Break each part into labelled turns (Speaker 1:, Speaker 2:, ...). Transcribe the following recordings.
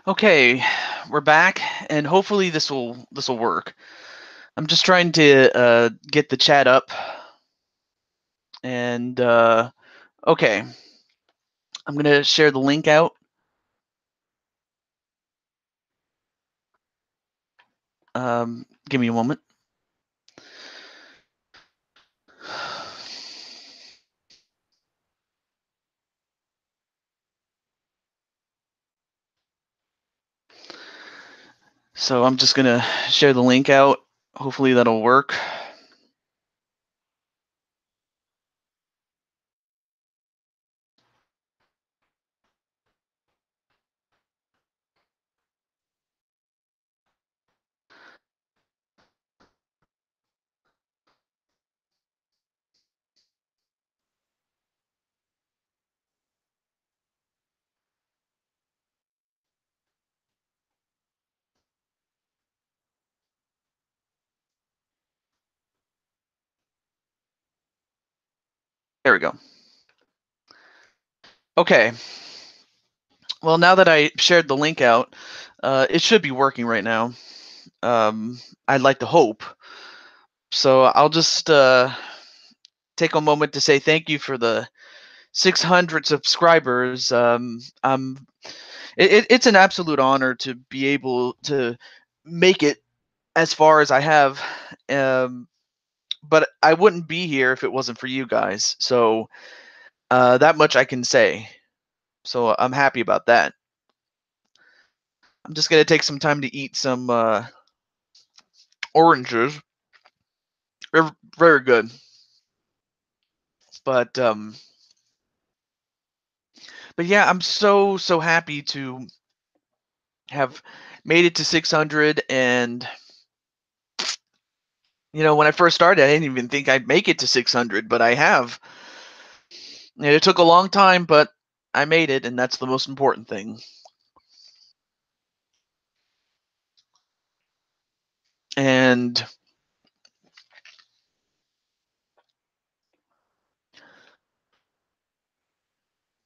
Speaker 1: Okay, we're back, and hopefully this will work. I'm just trying to get the chat up, and okay, I'm gonna share the link out. Give me a moment. So I'm just gonna share the link out. Hopefully that'll work. There we go. Okay. Well, now that I shared the link out, it should be working right now. I'd like to hope. So I'll just take a moment to say thank you for the 600 subscribers. It's an absolute honor to be able to make it as far as I have. Um, but I wouldn't be here if it wasn't for you guys. So that much I can say. So I'm happy about that. I'm just gonna take some time to eat some oranges. They're very good. But um, but yeah, I'm so happy to have made it to 600. And when I first started, I didn't even think I'd make it to 600, but I have. And it took a long time, but I made it, and that's the most important thing. And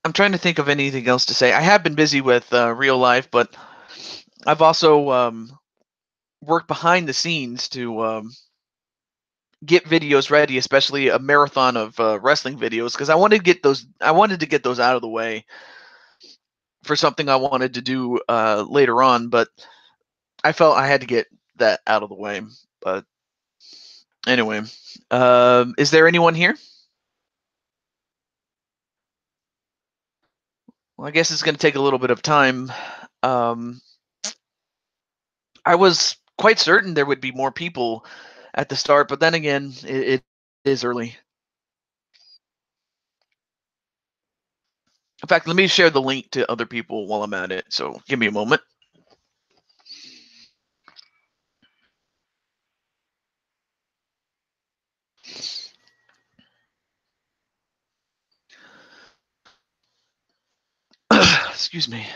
Speaker 1: I'm trying to think of anything else to say. I have been busy with real life, but I've also worked behind the scenes to get videos ready, especially a marathon of wrestling videos, because I wanted to get those. I wanted to get those out of the way for something I wanted to do later on, but I felt I had to get that out of the way. But anyway, is there anyone here? Well, I guess it's going to take a little bit of time. Um, I was quite certain there would be more people at the start, but then again, it is early. In fact, let me share the link to other people while I'm at it. So give me a moment. Excuse me.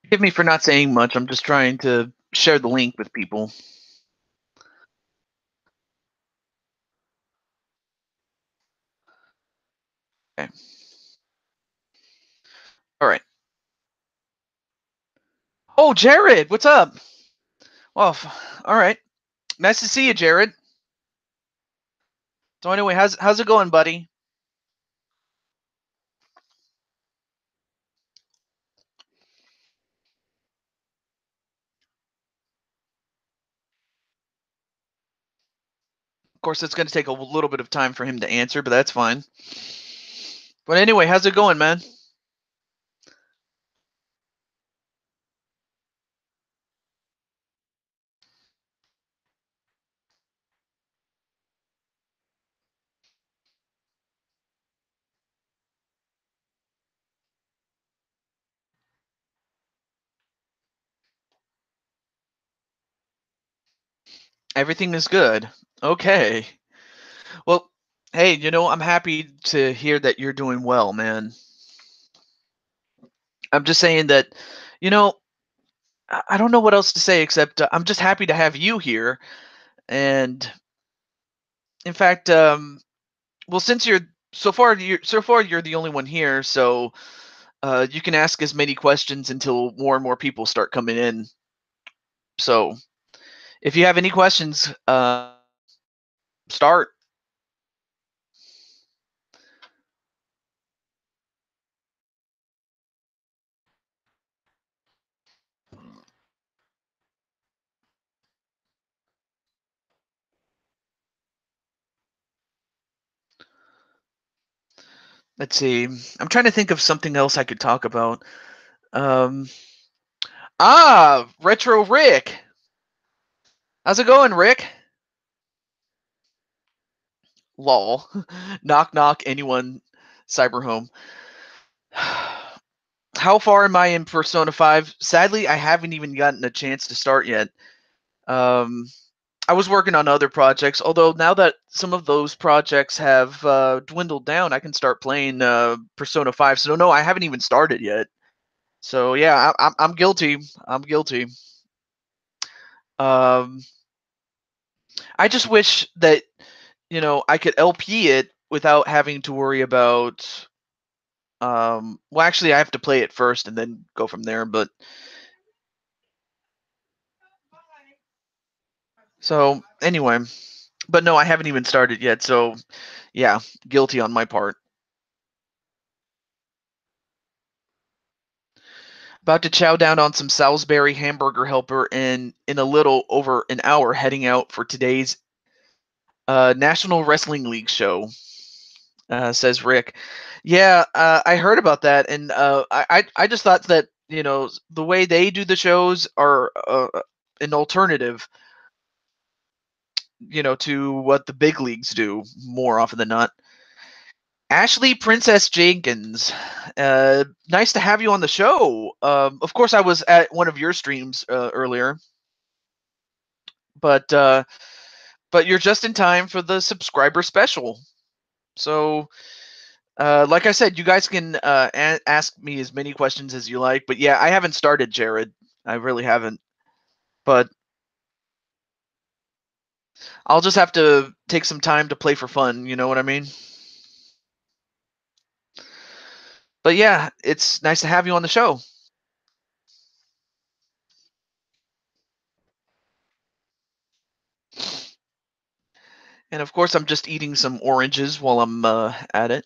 Speaker 1: Forgive me for not saying much. I'm just trying to share the link with people. Okay. All right. Oh, Jared, what's up? Well, all right. Nice to see you, Jared. So anyway, how's it going, buddy? course, it's going to take a little bit of time for him to answer, but that's fine. But anyway, how's it going, man? Everything is good. Okay. Well, hey, I'm happy to hear that you're doing well, man. I'm just saying that, you know, I don't know what else to say except I'm just happy to have you here. And in fact, well, since you're the only one here, so you can ask as many questions until more and more people start coming in. So if you have any questions, start. Let's see. I'm trying to think of something else I could talk about. Um, Retro Rick. How's it going, Rick? Lol. Knock knock. Anyone? Cyber home. How far am I in Persona 5? Sadly, I haven't even gotten a chance to start yet. Um, I was working on other projects, although now that some of those projects have dwindled down, I can start playing Persona 5. So no, I haven't even started yet. So yeah, I'm guilty. I'm guilty. Um, I just wish that I could LP it without having to worry about. Well, actually, I have to play it first and then go from there. But so anyway, but no, I haven't even started yet. So yeah, guilty on my part. About to chow down on some Salisbury hamburger helper and in a little over an hour heading out for today's National Wrestling League show, says Rick. Yeah, I heard about that, and I just thought that the way they do the shows are an alternative, to what the big leagues do more often than not. Ashley Princess Jenkins, nice to have you on the show. Of course, I was at one of your streams earlier, but you're just in time for the subscriber special. So, like I said, you guys can ask me as many questions as you like. But yeah, I haven't started, Jared. I really haven't. But I'll just have to take some time to play for fun. You know what I mean? But yeah, it's nice to have you on the show. And of course, I'm just eating some oranges while I'm at it.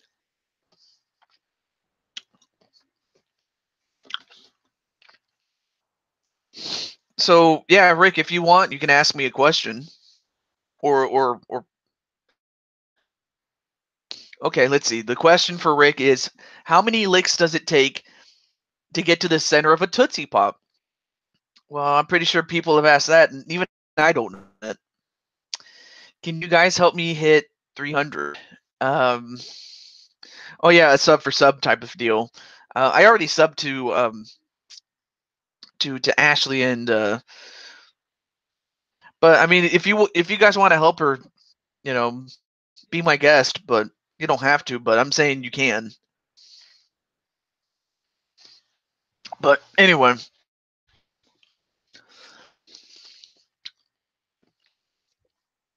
Speaker 1: So yeah, Rick, if you want, you can ask me a question. Or okay, let's see. The question for Rick is, how many licks does it take to get to the center of a Tootsie Pop? Well, I'm pretty sure people have asked that, and even I don't know that. Can you guys help me hit 300? Um, oh yeah, a sub for sub type of deal. I already subbed to Ashley and but I mean, if you guys want to help her, you know, be my guest, but you don't have to. But I'm saying you can. But anyway,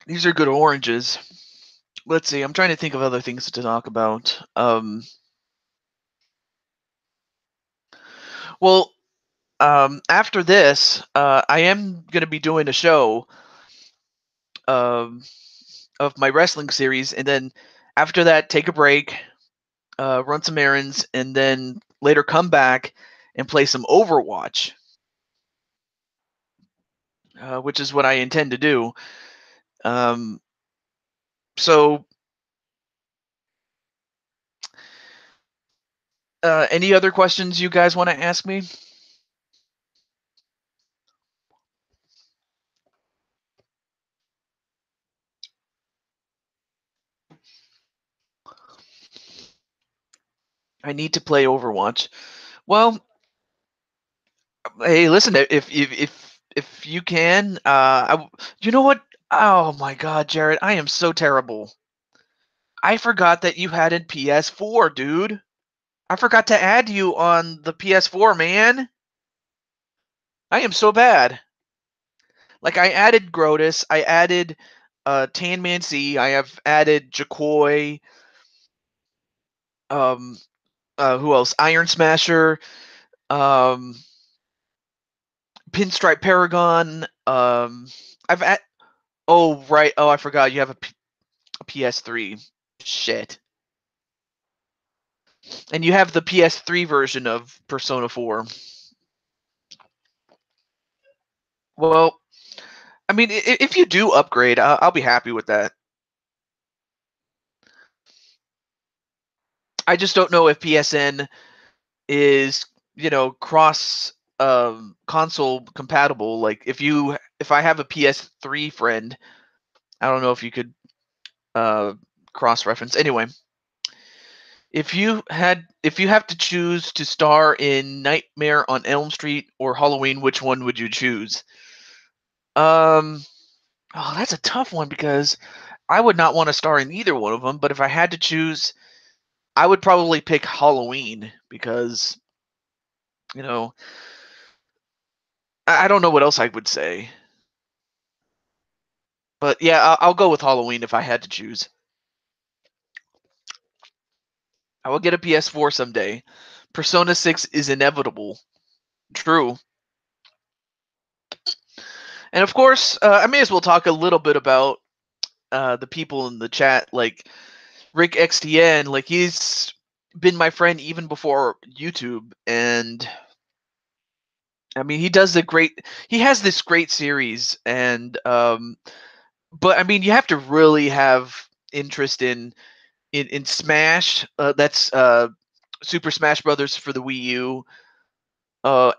Speaker 1: these are good oranges. Let's see. I'm trying to think of other things to talk about. Well, after this, I am going to be doing a show um, of my wrestling series, and then after that, take a break, run some errands, and then later come back and play some Overwatch, which is what I intend to do. Um, So, any other questions you guys want to ask me? I need to play Overwatch. Well, hey, listen, if you can, you know what? Oh my God, Jared, I am so terrible. I forgot that you had a PS4, dude. I forgot to add you on the PS4, man. I am so bad. Like I added Grotus, I added Tan C, I have added Jakoi, um who else? Iron Smasher, um Pinstripe Paragon, I've at oh right, oh I forgot you have a PS3. Shit. And you have the PS3 version of Persona 4. Well, I mean, if you do upgrade, I'll be happy with that. I just don't know if PSN is, cross console compatible. Like if I have a PS3 friend, I don't know if you could uh cross reference. Anyway, if you have to choose to star in Nightmare on Elm Street or Halloween, which one would you choose? Um oh, that's a tough one because I would not want to star in either one of them, but if I had to choose, I would probably pick Halloween because, you know, I don't know what else I would say. But yeah, I'll go with Halloween if I had to choose. I will get a PS4 someday. Persona 6 is inevitable. True. And of course, I may as well talk a little bit about the people in the chat, like Rick XTN. Like he's been my friend even before YouTube, and I mean he has this great series, and but I mean you have to really have interest in Smash. That's Super Smash Brothers for the Wii U,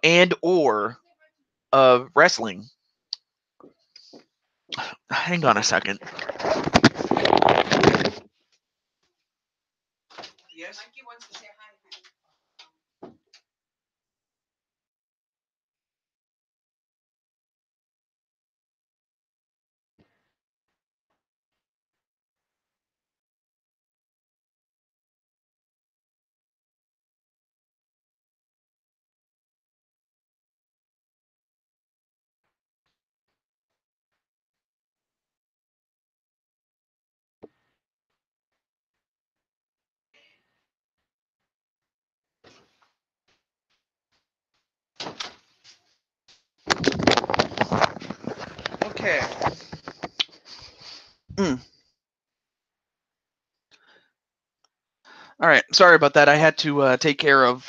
Speaker 1: and or wrestling. Hang on a second. Yes. Mikey wants to say hi. Okay. Mm. All right. Sorry about that. I had to take care of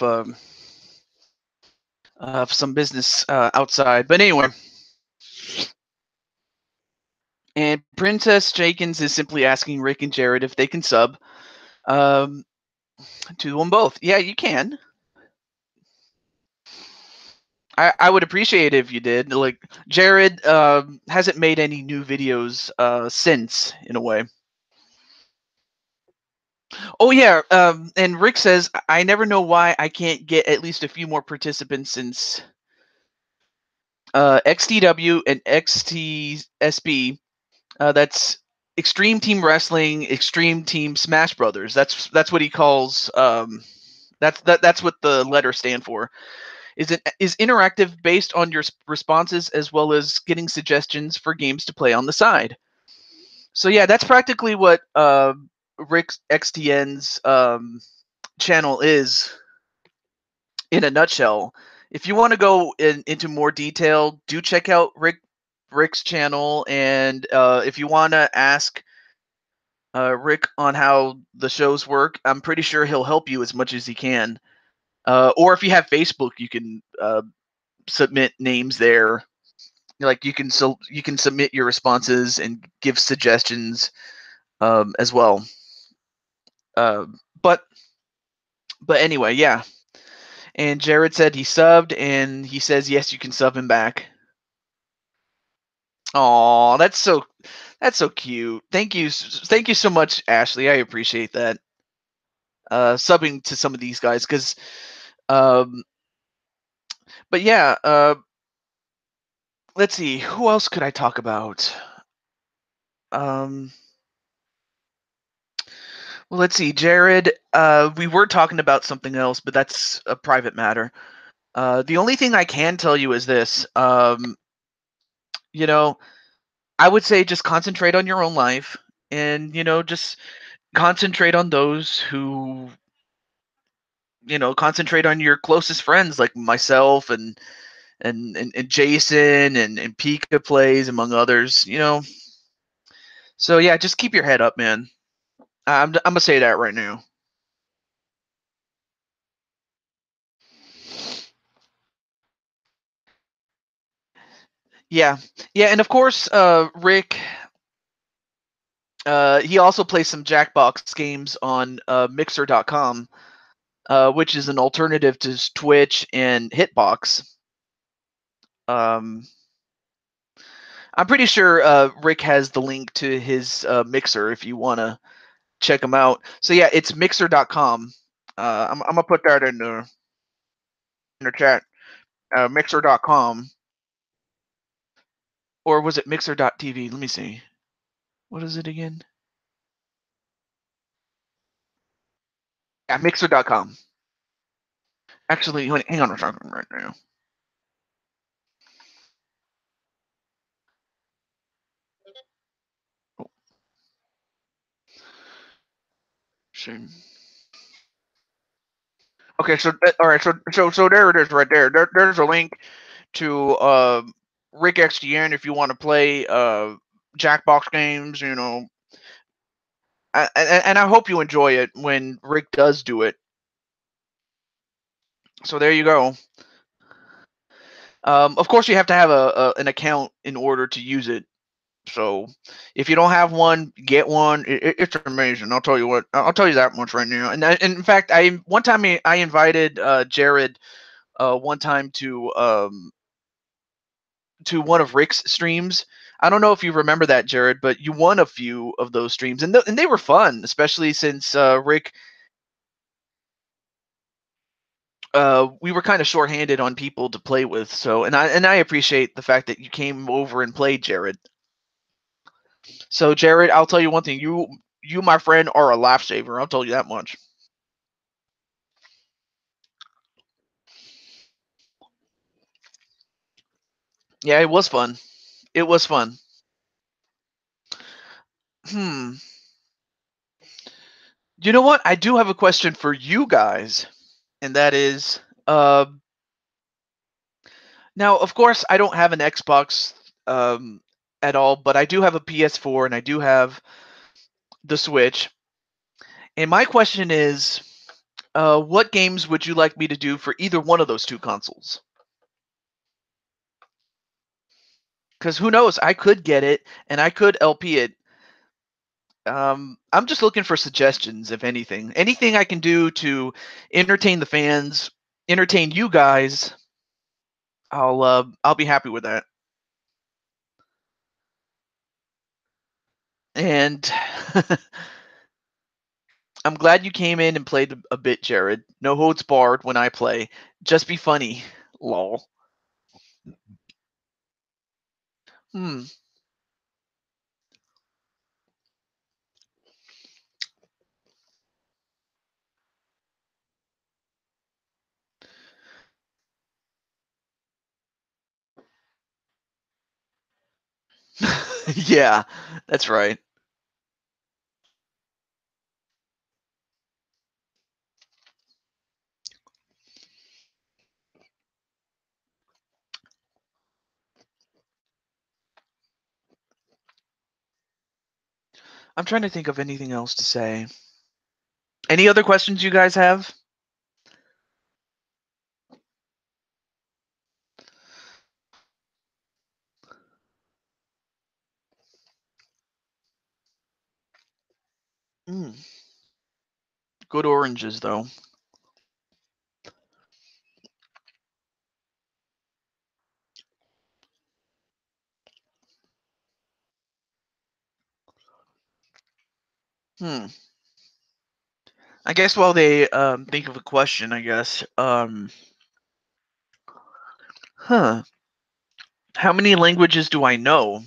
Speaker 1: some business outside. But anyway, and Princess Jenkins is simply asking Rick and Jared if they can sub um, to them both. Yeah, you can. I would appreciate it if you did. Like Jared hasn't made any new videos since, in a way. Oh yeah, and Rick says I never know why I can't get at least a few more participants since XTW and XTSB. That's Extreme Team Wrestling, Extreme Team Smash Brothers. That's what he calls. That's what the letters stand for. Is interactive based on your responses as well as getting suggestions for games to play on the side. So yeah, that's practically what Rick XTN's channel is in a nutshell. If you want to go into more detail, do check out Rick's channel, and if you want to ask Rick on how the shows work, I'm pretty sure he'll help you as much as he can. Or if you have Facebook, you can submit names there. Like you can submit your responses and give suggestions. as well. Um, but but anyway, yeah. And Jared said he subbed, and he says yes, you can sub him back. Oh, that's so cute. Thank you so much, Ashley. I appreciate that. Subbing to some of these guys, because um, but yeah. Let's see, who else could I talk about? Um, well, let's see, Jared. We were talking about something else, but that's a private matter. The only thing I can tell you is this. You know, I would say just concentrate on your own life, and just concentrate on those who concentrate on your closest friends like myself and Jason and Pika plays among others. So yeah, just keep your head up, man. I'm gonna say that right now. Yeah, yeah, and of course, Rick. He also plays some Jackbox games on Mixer.com, which is an alternative to Twitch and Hitbox. Um, I'm pretty sure Rick has the link to his Mixer if you want to check him out. So yeah, it's Mixer.com. I'm gonna put that in the chat. Mixer.com, or was it Mixer.tv? Let me see. What is it again? Yeah, Mixer.com. Actually, hang on a second right now. Oh, shame. Okay, so all right, so there it is right there. There's a link to Rick XDN if you want to play Jackbox games. And I hope you enjoy it when Rick does do it. So there you go. Of course, you have to have an account in order to use it. So if you don't have one, get one. It's amazing. I'll tell you what. I'll tell you that much right now. And in fact, I one time I invited Jared one time to one of Rick's streams. I don't know if you remember that, Jared, but you won a few of those streams, and they were fun, especially since Rick. We were kind of shorthanded on people to play with, so and I appreciate the fact that you came over and played, Jared. So, Jared, I'll tell you one thing: you, my friend, are a lifesaver. I'll tell you that much. Yeah, it was fun. It was fun. Hmm. You know what? I do have a question for you guys, and that is, now, of course, I don't have an Xbox at all, but I do have a PS4 and I do have the Switch. And my question is, what games would you like me to do for either one of those two consoles? Because who knows? I could get it and I could LP it. I'm just looking for suggestions, if anything. Anything I can do to entertain the fans, entertain you guys. I'll be happy with that. And I'm glad you came in and played a bit, Jared. No holds barred when I play. Just be funny. Lol. Hmm. Yeah, that's right. I'm trying to think of anything else to say. Any other questions you guys have? Mm, good oranges, though. Hmm. I guess while they think of a question, I guess. Huh. How many languages do I know?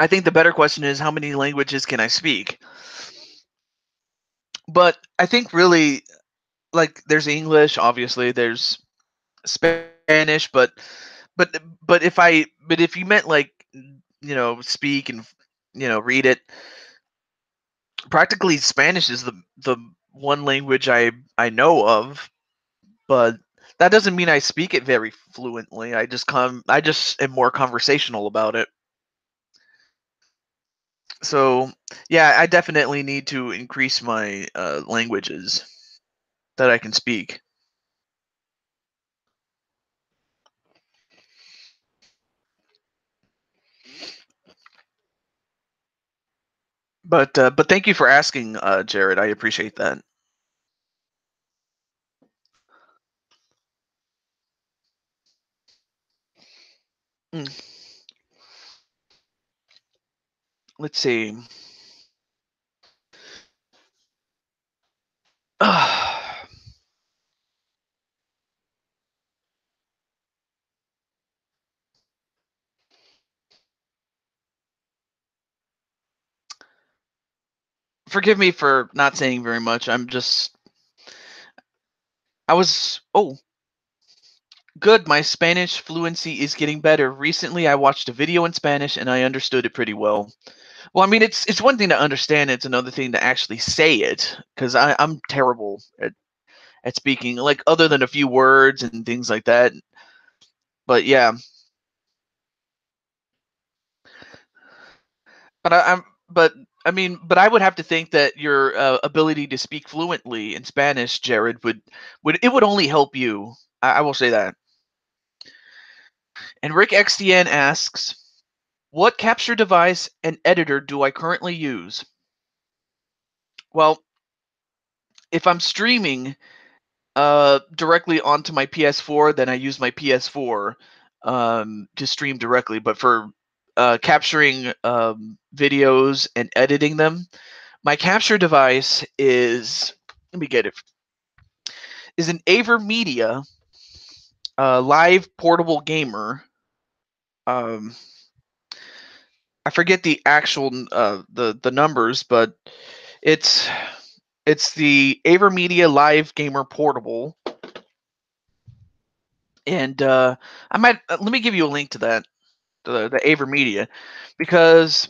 Speaker 1: I think the better question is how many languages can I speak? But I think really, like, there's English, obviously. There's Spanish, but but if you meant like speak and read it, practically Spanish is the one language I know of, but that doesn't mean I speak it very fluently. I just am more conversational about it. So yeah, I definitely need to increase my languages that I can speak. But thank you for asking, Jared. I appreciate that. Mm, let's see. Forgive me for not saying very much. I was good. My Spanish fluency is getting better. Recently, I watched a video in Spanish and I understood it pretty well. Well, I mean, it's one thing to understand; it's another thing to actually say it. Because I'm terrible at speaking, like other than a few words and things like that. But yeah, but but I mean, but I would have to think that your ability to speak fluently in Spanish, Jared, would only help you. I will say that. And Rick XDN asks, "What capture device and editor do I currently use?" Well, if I'm streaming directly onto my PS4, then I use my PS4 to stream directly. But for capturing videos and editing them, my capture device is, let me get it, is an Avermedia live portable gamer. Um, I forget the actual the numbers, but it's it's the Avermedia Live Gamer Portable, and I might let me give you a link to that, the Avermedia, because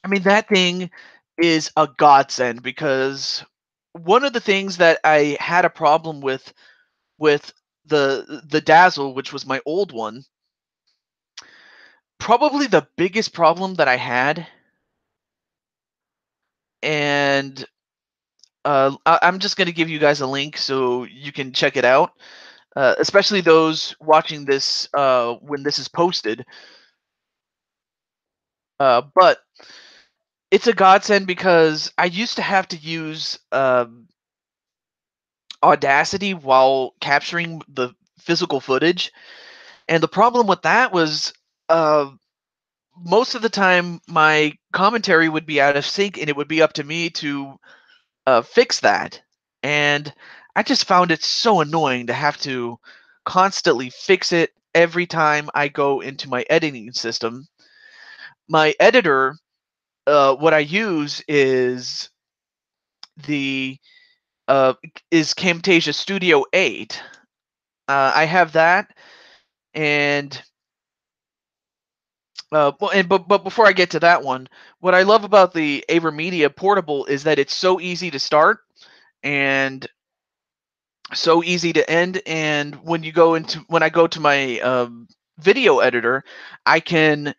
Speaker 1: I mean that thing is a godsend. Because one of the things that I had a problem with the Dazzle, which was my old one, probably the biggest problem that I had, and I'm just going to give you guys a link so you can check it out, especially those watching this when this is posted. But it's a godsend because I used to have to use Audacity while capturing the physical footage, and the problem with that was uh, most of the time my commentary would be out of sync, and it would be up to me to fix that. And I just found it so annoying to have to constantly fix it every time I go into my editing system. My editor, what I use the uh, is Camtasia Studio 8. I have that, and but before I get to that one, what I love about the Avermedia Portable is that it's so easy to start and so easy to end. And when I go to my video editor, I can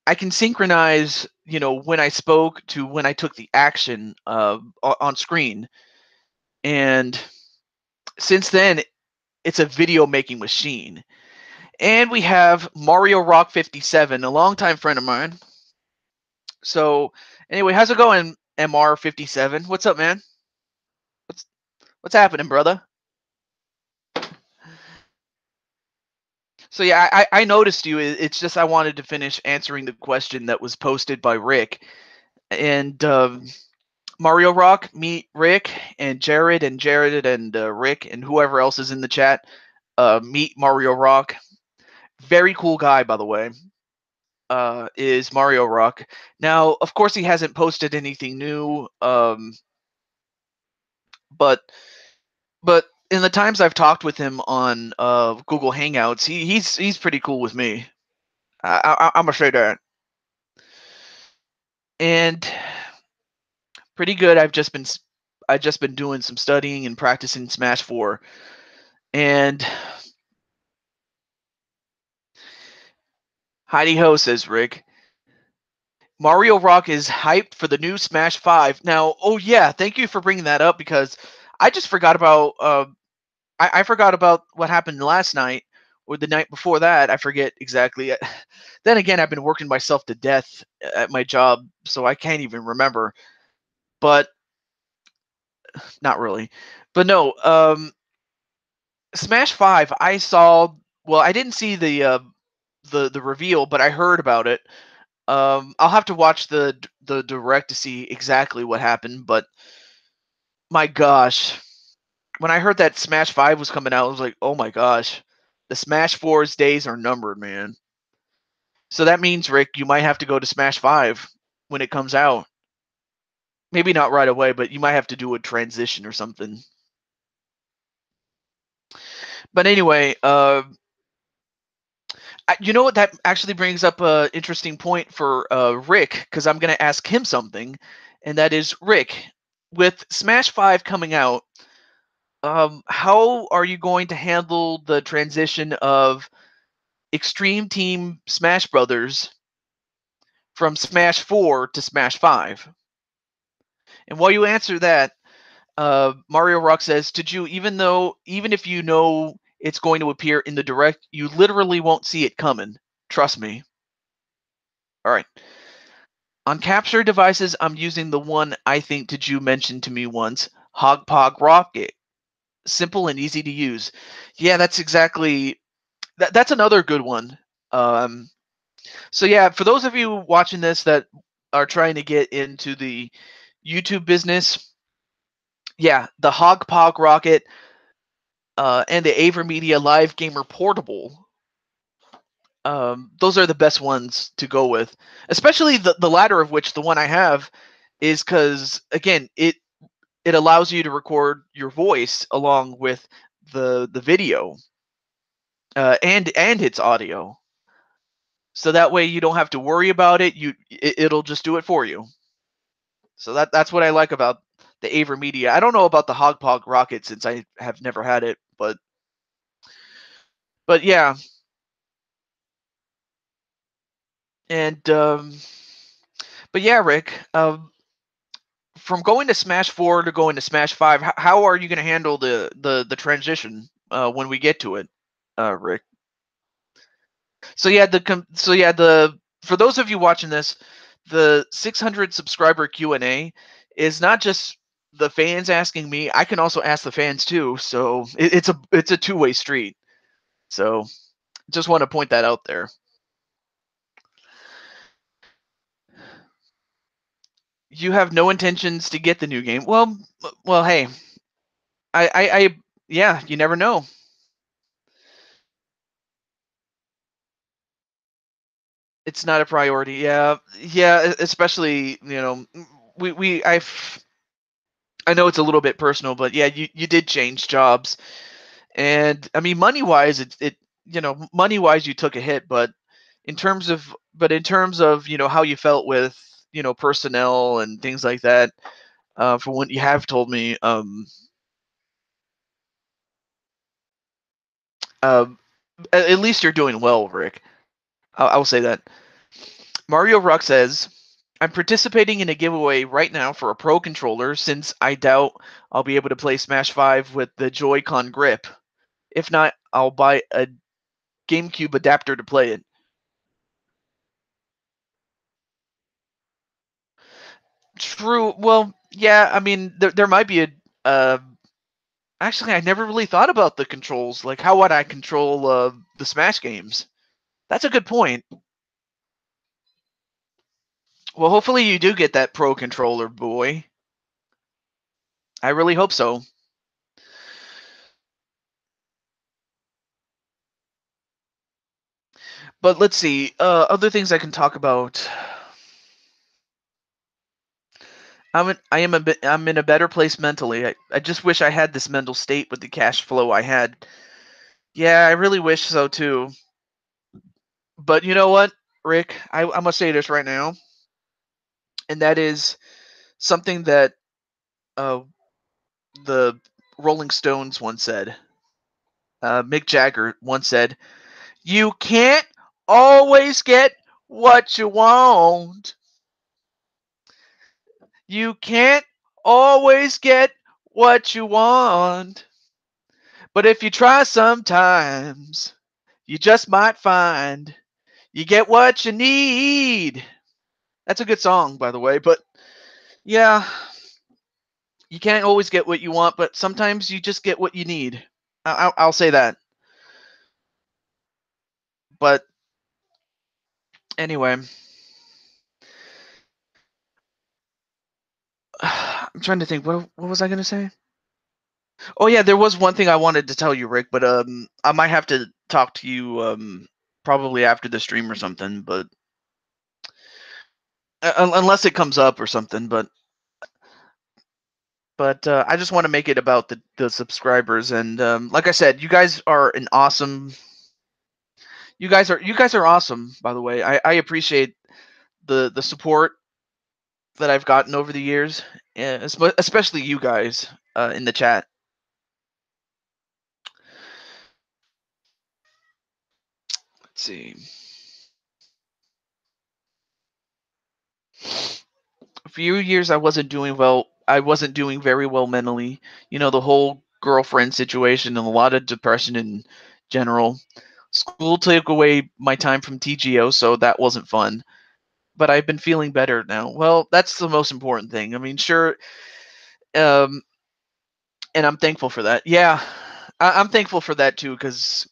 Speaker 1: I can synchronize, when I spoke to when I took the action on screen. And since then, it's a video making machine. And we have Mario Rock 57, a longtime friend of mine, So anyway, how's it going, MR57? What's up, man? What's what's happening, brother? So yeah, I noticed you. It's just I wanted to finish answering the question that was posted by Rick and Mario Rock. Meet Rick and Jared and Rick and whoever else is in the chat. Meet Mario Rock. Very cool guy, by the way. Is Mario Rock. Now, of course, he hasn't posted anything new. But in the times I've talked with him on Google Hangouts, he's pretty cool with me. I'm gonna say that, and pretty good. I've just been doing some studying and practicing Smash 4, and Heidi Ho says Rick. Mario Rock is hyped for the new Smash 5. Now, oh yeah, thank you for bringing that up because I just forgot about I forgot about what happened last night or the night before that. I forget exactly. Then again, I've been working myself to death at my job, so I can't even remember. But not really. But no, Smash 5. I saw. Well, I didn't see the reveal, but I heard about it. I'll have to watch the direct to see exactly what happened. But my gosh, when I heard that Smash 5 was coming out, I was like, oh my gosh, the Smash 4's days are numbered, man. So that means, Rick, you might have to go to Smash 5 when it comes out. Maybe not right away, but you might have to do a transition or something. But anyway, you know what? That actually brings up an interesting point for Rick, because I'm going to ask him something, and that is, Rick, with Smash 5 coming out, how are you going to handle the transition of Extreme Team Smash Brothers from Smash 4 to Smash 5? And while you answer that, Mario Rock says, "Did you even if you know it's going to appear in the direct, you literally won't see it coming. Trust me." All right. On capture devices, I'm using the one I think Did you mention to me once, Hogpog Rocket. Simple and easy to use. Yeah, that's exactly that's another good one. Um, so yeah, for those of you watching this that are trying to get into the YouTube business, yeah, the Hogpog Rocket and the AverMedia Live Gamer Portable. Those are the best ones to go with, especially the latter of which, the one I have, is because again it allows you to record your voice along with the video and its audio, so that way you don't have to worry about it. It'll just do it for you. So that's what I like about the AverMedia. I don't know about the Hogpog Rocket since I have never had it, but yeah, and but yeah, Rick. From going to Smash 4 to going to Smash 5, how are you going to handle the transition when we get to it, Rick? So yeah, the for those of you watching this, the 600 subscriber Q&A is not just the fans asking me. I can also ask the fans too. So it's a two-way street. So just want to point that out there. You have no intentions to get the new game. Well, hey, I yeah, you never know. It's not a priority. Yeah, yeah. Especially, I know it's a little bit personal, but yeah, you did change jobs, and I mean, money wise, money wise, you took a hit, but in terms of how you felt with personnel and things like that, from what you have told me, um, at least you're doing well, Rick. I will say that. Mario Rock says, I'm participating in a giveaway right now for a Pro controller since I doubt I'll be able to play Smash 5 with the Joy-Con grip. If not, I'll buy a GameCube adapter to play it. True. Well, yeah. I mean, there might be a. Uh, Actually, I never really thought about the controls. Like, how would I control the Smash games? That's a good point. Well, hopefully you do get that Pro controller, boy. I really hope so. But let's see. Other things I can talk about. I'm in a better place mentally. I just wish I had this mental state with the cash flow I had. Yeah, I really wish so too. But you know what, Rick? I'm gonna say this right now, and that is something that uh, the Rolling Stones once said. Mick Jagger once said, "You can't always get what you want. You can't always get what you want. But if you try sometimes, you just might find you get what you need." That's a good song, by the way. But yeah, you can't always get what you want, but sometimes you just get what you need. I'll say that. But anyway, I'm trying to think. What was I gonna say? Oh yeah, there was one thing I wanted to tell you, Rick. But I might have to talk to you probably after the stream or something. But unless it comes up or something. But I just want to make it about the subscribers. And like I said, you guys are an awesome. You guys are awesome. By the way, I appreciate the support that I've gotten over the years, especially you guys in the chat. Let's see. A few years I wasn't doing well. I wasn't doing very well mentally. You know, the whole girlfriend situation and a lot of depression in general. School took away my time from TGO, so that wasn't fun. But I've been feeling better now. Well, that's the most important thing. I mean, sure, um, and I'm thankful for that. Yeah, I'm thankful for that too, because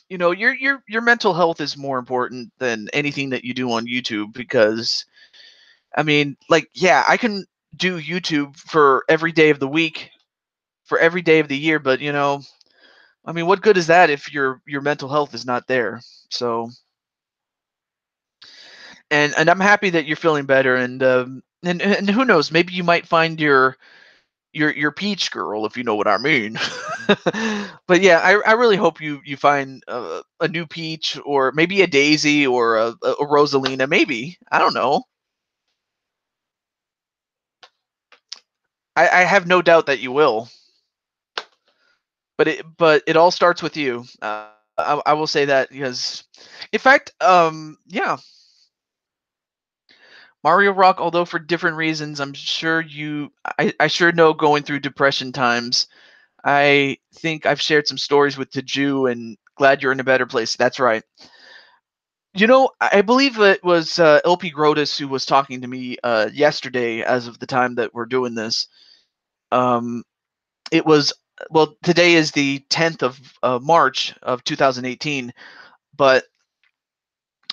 Speaker 1: your mental health is more important than anything that you do on YouTube. Because I mean, like, yeah, I can do YouTube for every day of the week, for every day of the year, but I mean, what good is that if your mental health is not there? So, and I'm happy that you're feeling better, and who knows, maybe you might find your peach girl, if you know what I mean. But yeah, I really hope you find a new peach, or maybe a daisy, or a Rosalina, maybe. I don't know. I have no doubt that you will. But it all starts with you. I will say that, because, in fact, yeah, Mario Rock. Although for different reasons, I'm sure I sure know, going through depression times. I think I've shared some stories with Taju, and glad you're in a better place. That's right. I believe it was LP Grotus who was talking to me yesterday, as of the time that we're doing this. Um, it was Well, today is the 10th of March of 2018, but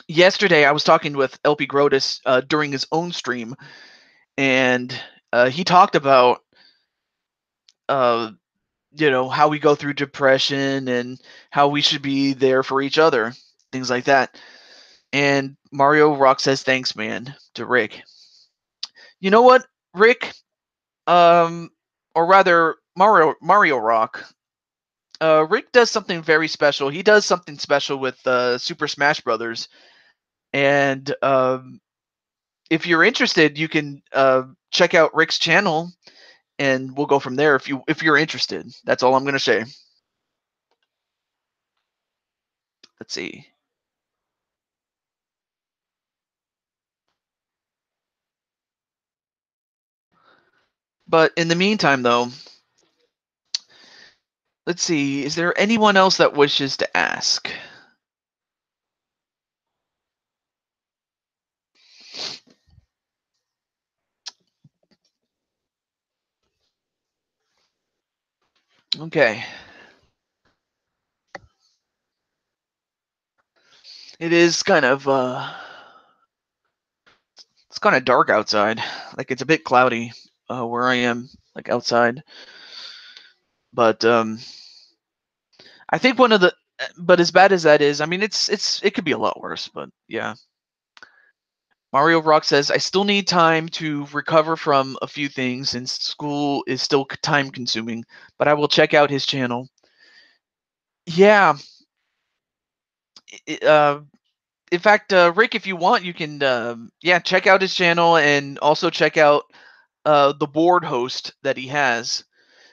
Speaker 1: yesterday I was talking with LP Grotus during his own stream, and he talked about uh, how we go through depression, and how we should be there for each other, things like that. And Mario Rock says, "Thanks, man," to Rick. You know what, Rick? Um, or rather, Mario Rock. Rick does something very special. He does something special with Super Smash Brothers, and if you're interested, you can check out Rick's channel, and we'll go from there. If you're interested, that's all I'm gonna say. Let's see. But in the meantime, though, let's see. Is there anyone else that wishes to ask? Okay. It is kind of it's kind of dark outside. Like it's a bit cloudy where I am, like outside. But I think one of the but as bad as that is, I mean it could be a lot worse, but yeah. Mario Rock says, I still need time to recover from a few things since school is still time consuming, but I will check out his channel. Yeah. i- Uh, in fact, Rick, if you want, you can yeah, check out his channel and also check out the board host that he has,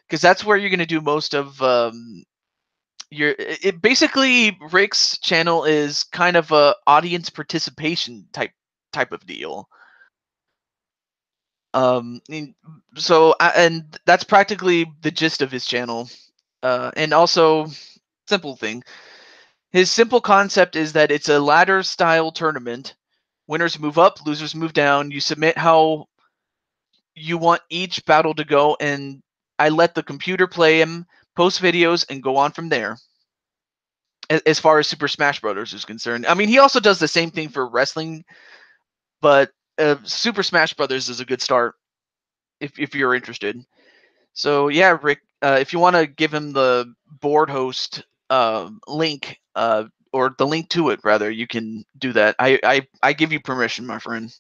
Speaker 1: because that's where you're going to do most of your. It basically Rick's channel is kind of a audience participation type of deal. Um, in- and that's practically the gist of his channel. And also, simple thing. His simple concept is that it's a ladder style tournament. Winners move up, losers move down. You submit how you want each battle to go, and I let the computer play him, post videos, and go on from there. As far as Super Smash Brothers is concerned, I mean, he also does the same thing for wrestling, but Super Smash Brothers is a good start if you're interested. So yeah, Rick, if you want to give him the board host link, or the link to it rather, you can do that. I give you permission, my friend.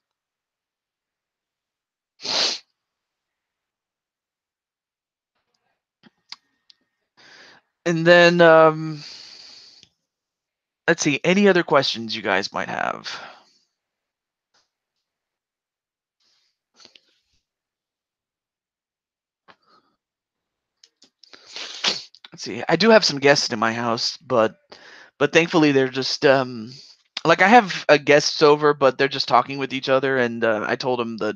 Speaker 1: And then let's see, any other questions you guys might have. Let's see. I do have some guests in my house, but thankfully they're just like I have guests over, but they're just talking with each other, and I told them that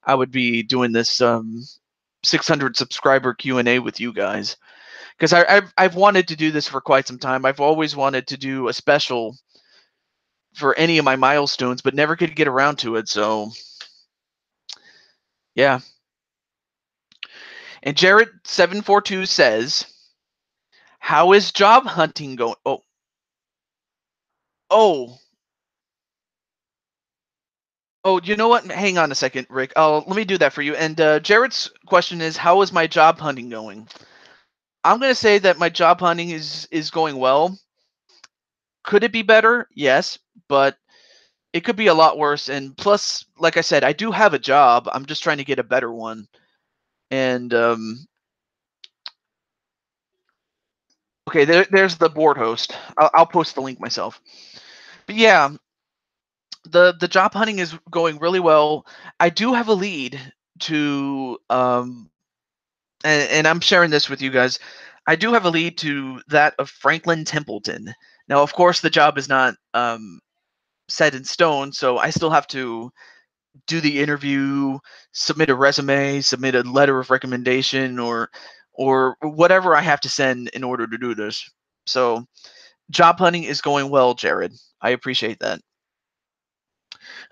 Speaker 1: I would be doing this 600 subscriber Q&A with you guys, because I've wanted to do this for quite some time. I've always wanted to do a special for any of my milestones, but never could get around to it. So yeah. And Jared742 says, "How is job hunting going?" Oh, oh, you know what? Hang on a second, Rick. Let me do that for you. And Jared's question is, "How is my job hunting going?" I'm gonna say that my job hunting is going well. Could it be better? Yes, but it could be a lot worse. And plus, like I said, I do have a job. I'm just trying to get a better one. And okay, there's the board host. I'll post the link myself. But yeah, the job hunting is going really well. I do have a lead to and I'm sharing this with you guys. I do have a lead to that of Franklin Templeton. Now, of course, the job is not set in stone, so I still have to do the interview, submit a resume, submit a letter of recommendation, or whatever I have to send in order to do this. So, job hunting is going well, Jared. I appreciate that.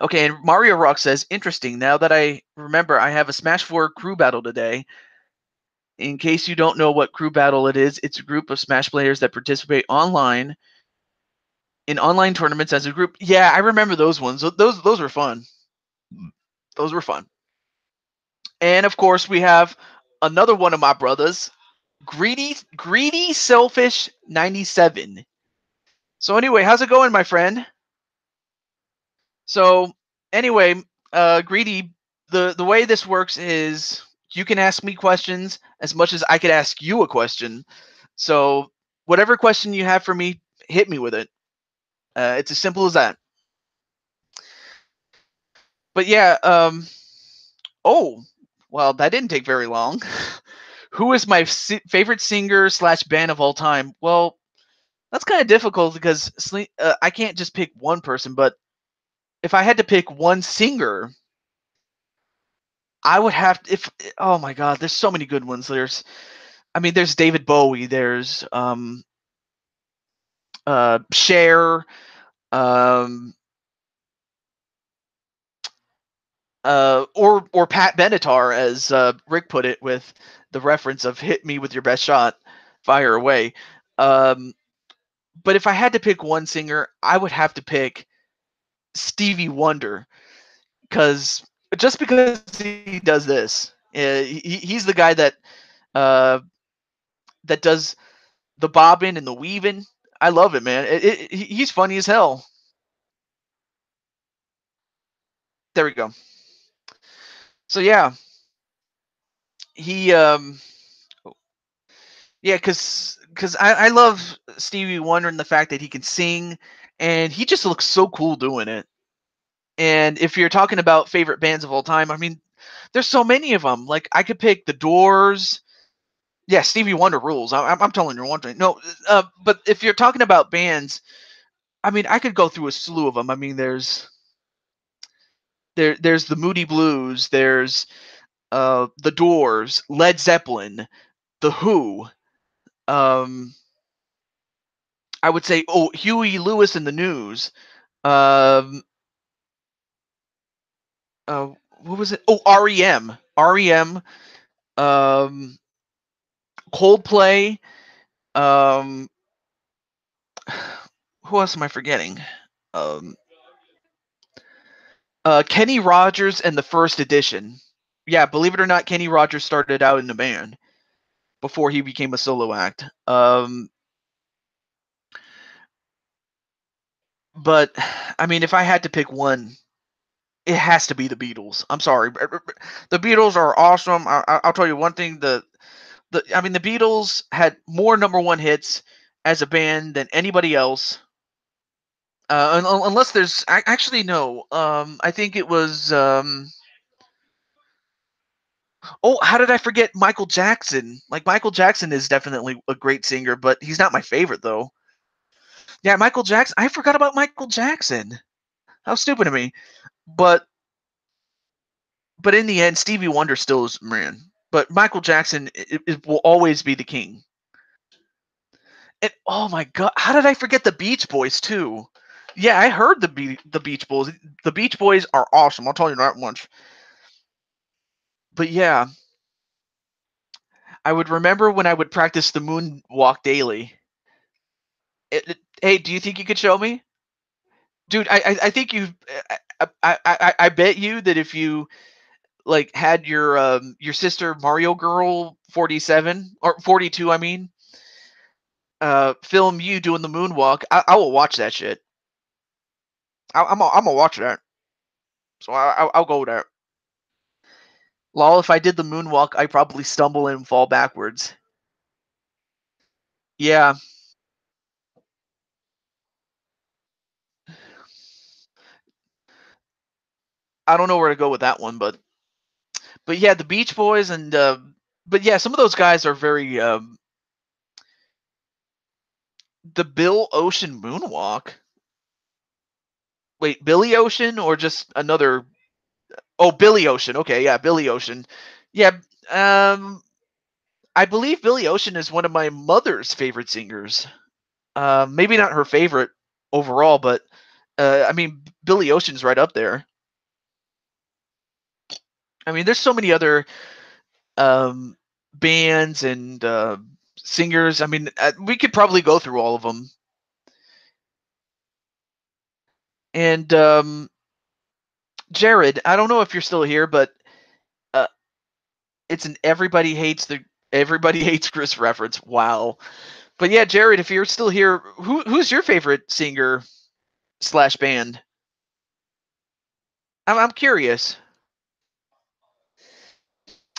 Speaker 1: Okay, and Mario Rock says, interesting. Now that I remember, I have a Smash 4 crew battle today. In case you don't know what crew battle it is, it's a group of Smash players that participate online in online tournaments as a group. Yeah, I remember those ones. Those were fun. Those were fun. And of course, we have another one of my brothers, Greedy Selfish 97. So anyway, how's it going, my friend? So anyway, Greedy, the way this works is you can ask me questions as much as I could ask you a question. So whatever question you have for me, hit me with it. It's as simple as that. But yeah, oh, well, that didn't take very long. Who is my favorite singer slash band of all time? Well, that's kind of difficult because I can't just pick one person. But if I had to pick one singer, I would have to, if oh my god, there's so many good ones. I mean, there's David Bowie. There's Cher. Um, or Pat Benatar, as Rick put it with the reference of "Hit me with your best shot." Fire away. Um, but if I had to pick one singer, I would have to pick Stevie Wonder, because just because he does this, he's the guy uh, that does the bobbing and the weaving. I love it, man. He's funny as hell. There we go. So yeah, he yeah, cause I love Stevie Wonder and the fact that he can sing, and he just looks so cool doing it. And if you're talking about favorite bands of all time, I mean, there's so many of them. Like I could pick The Doors. Yeah, Stevie Wonder rules. I'm telling you one thing. No, but if you're talking about bands, I mean, I could go through a slew of them. I mean, there's the Moody Blues. There's The Doors, Led Zeppelin, The Who. Um, I would say, oh, Huey Lewis and the News. Um, uh, what was it? Oh, REM, REM. Um, Coldplay. Um, who else am I forgetting? Um, Kenny Rogers and the First Edition. Yeah, believe it or not, Kenny Rogers started out in a band before he became a solo act. But I mean, if I had to pick one, it has to be the Beatles. I'm sorry, the Beatles are awesome. I'll tell you one thing: I mean, the Beatles had more number one hits as a band than anybody else. Unless there's actually no. I think it was. Oh, how did I forget Michael Jackson? Like Michael Jackson is definitely a great singer, but he's not my favorite though. Yeah, Michael Jackson. I forgot about Michael Jackson. How stupid of me. But in the end, Stevie Wonder still is man. But Michael Jackson it will always be the king. And oh my god, how did I forget the Beach Boys too? Yeah, I heard the Beach Boys. The Beach Boys are awesome. I'll tell you that much. But yeah, I would remember when I would practice the moonwalk daily. Hey, do you think you could show me, dude? I think you. I bet you that if you like had your sister Mario Girl 47 or 42, I mean, film you doing the moonwalk, I will watch that shit. I'm gonna watch that. So I'll go there. Lol, if I did the moonwalk, I probably stumble and fall backwards. Yeah, I don't know where to go with that one, but yeah, the Beach Boys and but yeah, some of those guys are very the Bill Ocean moonwalk. Wait, Billy Ocean or just another? Oh, Billy Ocean. Okay, yeah, Billy Ocean. Yeah, um, I believe Billy Ocean is one of my mother's favorite singers. Maybe not her favorite overall, but I mean, Billy Ocean's right up there. I mean, there's so many other um, bands and singers. I mean, we could probably go through all of them. And Jared, I don't know if you're still here, but uh, it's an everybody hates Chris reference. Wow. But yeah, Jared, if you're still here, who's your favorite singer slash band? I'm curious.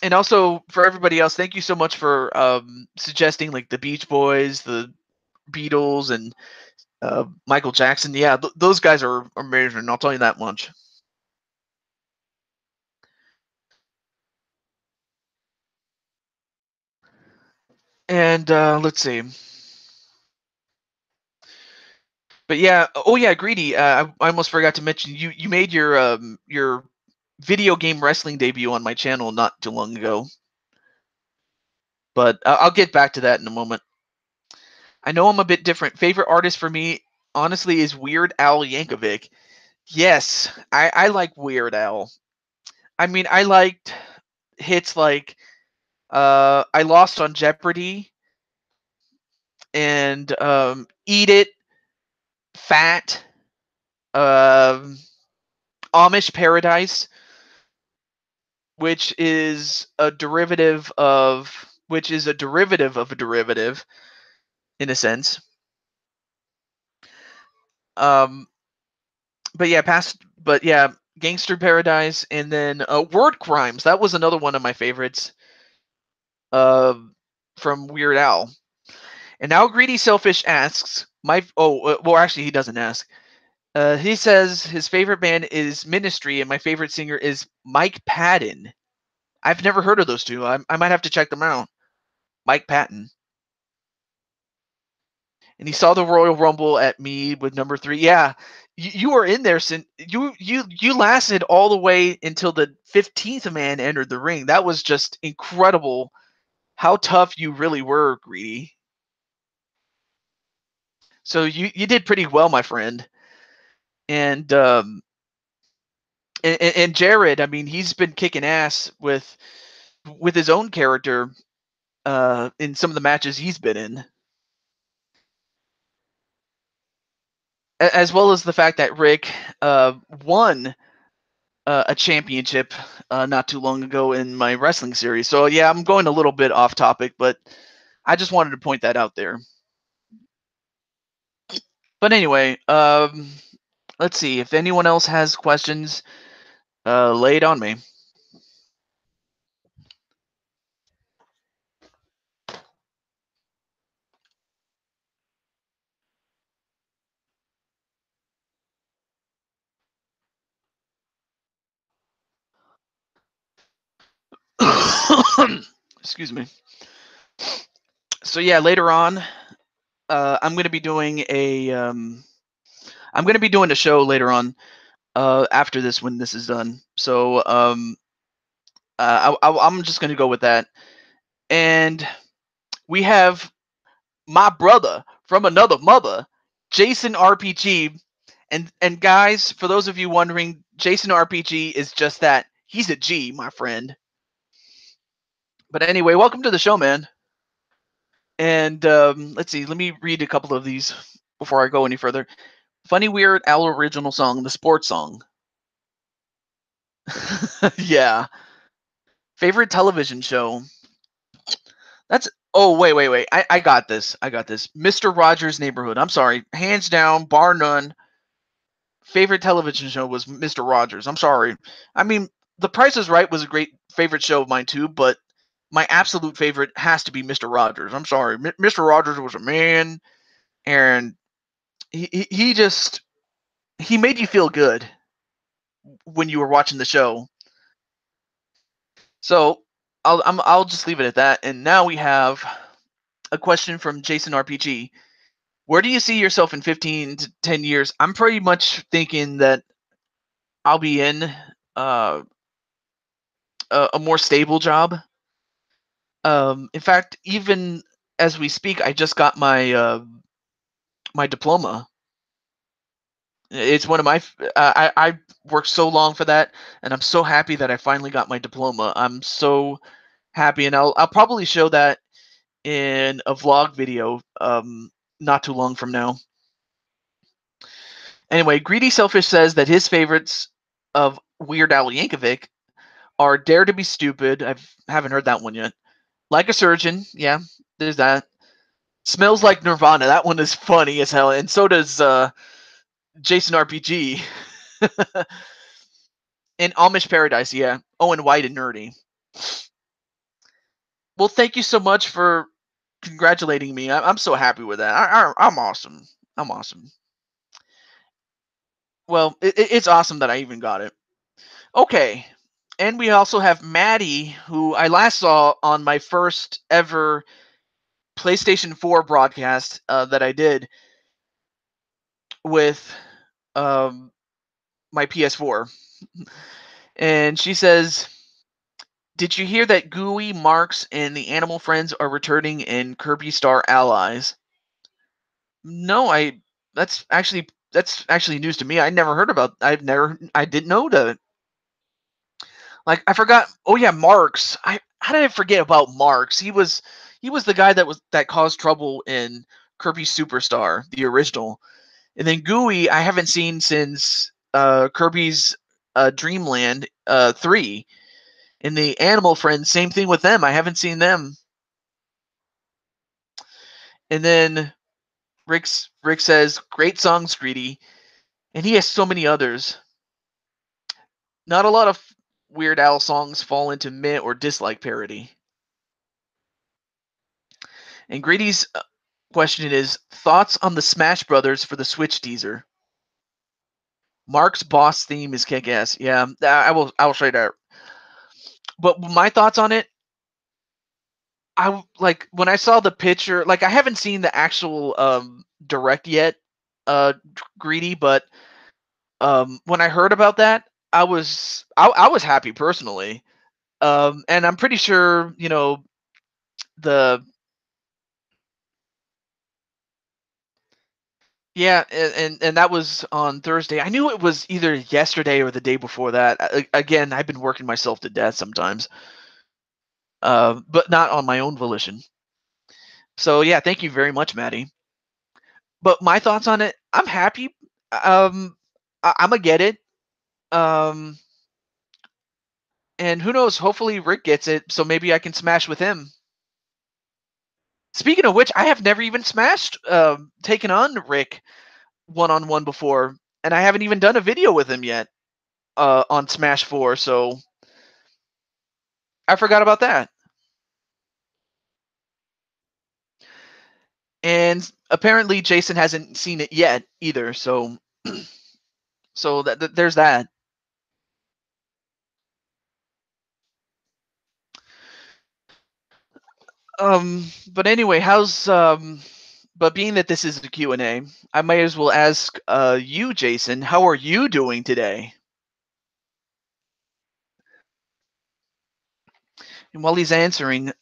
Speaker 1: And also for everybody else, thank you so much for suggesting like the Beach Boys, the Beatles, and Michael Jackson. Yeah, those guys are amazing. I'll tell you that much. And let's see. But yeah, oh yeah, Greedy. I almost forgot to mention you made your video game wrestling debut on my channel not too long ago. But I'll get back to that in a moment. I know I'm a bit different. Favorite artist for me, honestly, is Weird Al Yankovic. Yes, I like Weird Al. I mean, I liked hits like I Lost on Jeopardy. and Eat It, Fat, um, Amish Paradise, which is a derivative of a derivative in a sense. Um, but yeah, Gangster Paradise, and then Word Crimes. That was another one of my favorites. Uh, from Weird Al. And now Greedy Selfish asks well, actually he doesn't ask. He says his favorite band is Ministry, and my favorite singer is Mike Patton. I've never heard of those two. I might have to check them out. Mike Patton. And he saw the Royal Rumble at me with number 3. Yeah, you were in there since you lasted all the way until the 15th man entered the ring. That was just incredible. How tough you really were, Greedy. So you did pretty well, my friend. And and Jared, I mean, he's been kicking ass with his own character in some of the matches he's been in, as well as the fact that Rick won a championship not too long ago in my wrestling series. So yeah, I'm going a little bit off topic, but I just wanted to point that out there. But anyway, let's see if anyone else has questions. Lay it on me. Excuse me. So yeah, later on, I'm going to be doing a show later on after this when this is done. So I'm just going to go with that. And we have my brother from another mother, Jason RPG. And guys, for those of you wondering, Jason RPG is just that. He's a G, my friend. But anyway, welcome to the show, man. And let's see, let me read a couple of these before I go any further. Funny Weird Al original song, the sports song. Yeah. Favorite television show. That's wait. I got this. Mr. Rogers' Neighborhood. I'm sorry. Hands down, bar none. Favorite television show was Mr. Rogers. I'm sorry. I mean, The Price is Right was a great favorite show of mine too, but my absolute favorite has to be Mr. Rogers. I'm sorry. Mr. Rogers was a man, and he just he made you feel good when you were watching the show. So I'll just leave it at that. And now we have a question from Jason RPG. Where do you see yourself in 15 to 10 years? I'm pretty much thinking that I'll be in uh, a more stable job. In fact, even as we speak, I just got my diploma. It's one of my. I worked so long for that, and I'm so happy that I finally got my diploma. I'm so happy, and I'll probably show that in a vlog video not too long from now. Anyway, Greedy Selfish says that his favorites of Weird Al Yankovic are Dare to Be Stupid. I haven't heard that one yet. Like a Surgeon. Yeah, there's that. Smells Like Nirvana. That one is funny as hell. And so does Jason RPG. And Amish Paradise. Yeah. Oh, and White and Nerdy. Well, thank you so much for congratulating me. I'm so happy with that. I'm awesome. I'm awesome. Well, it's awesome that I even got it. Okay. And we also have Maddie, who I last saw on my first ever PlayStation 4 broadcast that I did with my PS4. And she says, did you hear that Gooey, Marks, and the Animal Friends are returning in Kirby Star Allies? No, that's actually news to me. I never heard about. I didn't know that. Like I forgot. Oh yeah, Marks. How did I forget about Marks? He was the guy that caused trouble in Kirby Superstar, the original. And then Gooey, I haven't seen since Kirby's Dreamland 3. And the Animal Friends, same thing with them. I haven't seen them. And then Rick says, "Great songs, Greedy," and he has so many others. Not a lot of Weird Al songs fall into meh or dislike parody. And Greedy's question is thoughts on the Smash Brothers for the Switch teaser. Mark's boss theme is kick ass. Yeah, I will show you that. But my thoughts on it, I like when I saw the picture. Like I haven't seen the actual direct yet, Greedy. But when I heard about that, I was happy personally. And I'm pretty sure the yeah, and that was on Thursday. I knew it was either yesterday or the day before that. Again, I've been working myself to death sometimes, but not on my own volition. So yeah, thank you very much, Maddie. But my thoughts on it, I'm happy. I'm gonna get it. Um, and who knows? Hopefully Rick gets it, so maybe I can smash with him. Speaking of which, I have never even smashed, taken on Rick one-on-one before, and I haven't even done a video with him yet on Smash 4. So I forgot about that. And apparently Jason hasn't seen it yet either. So so there's that. But anyway, how's but being that this is a Q&A, I might as well ask you, Jason, how are you doing today? And while he's answering,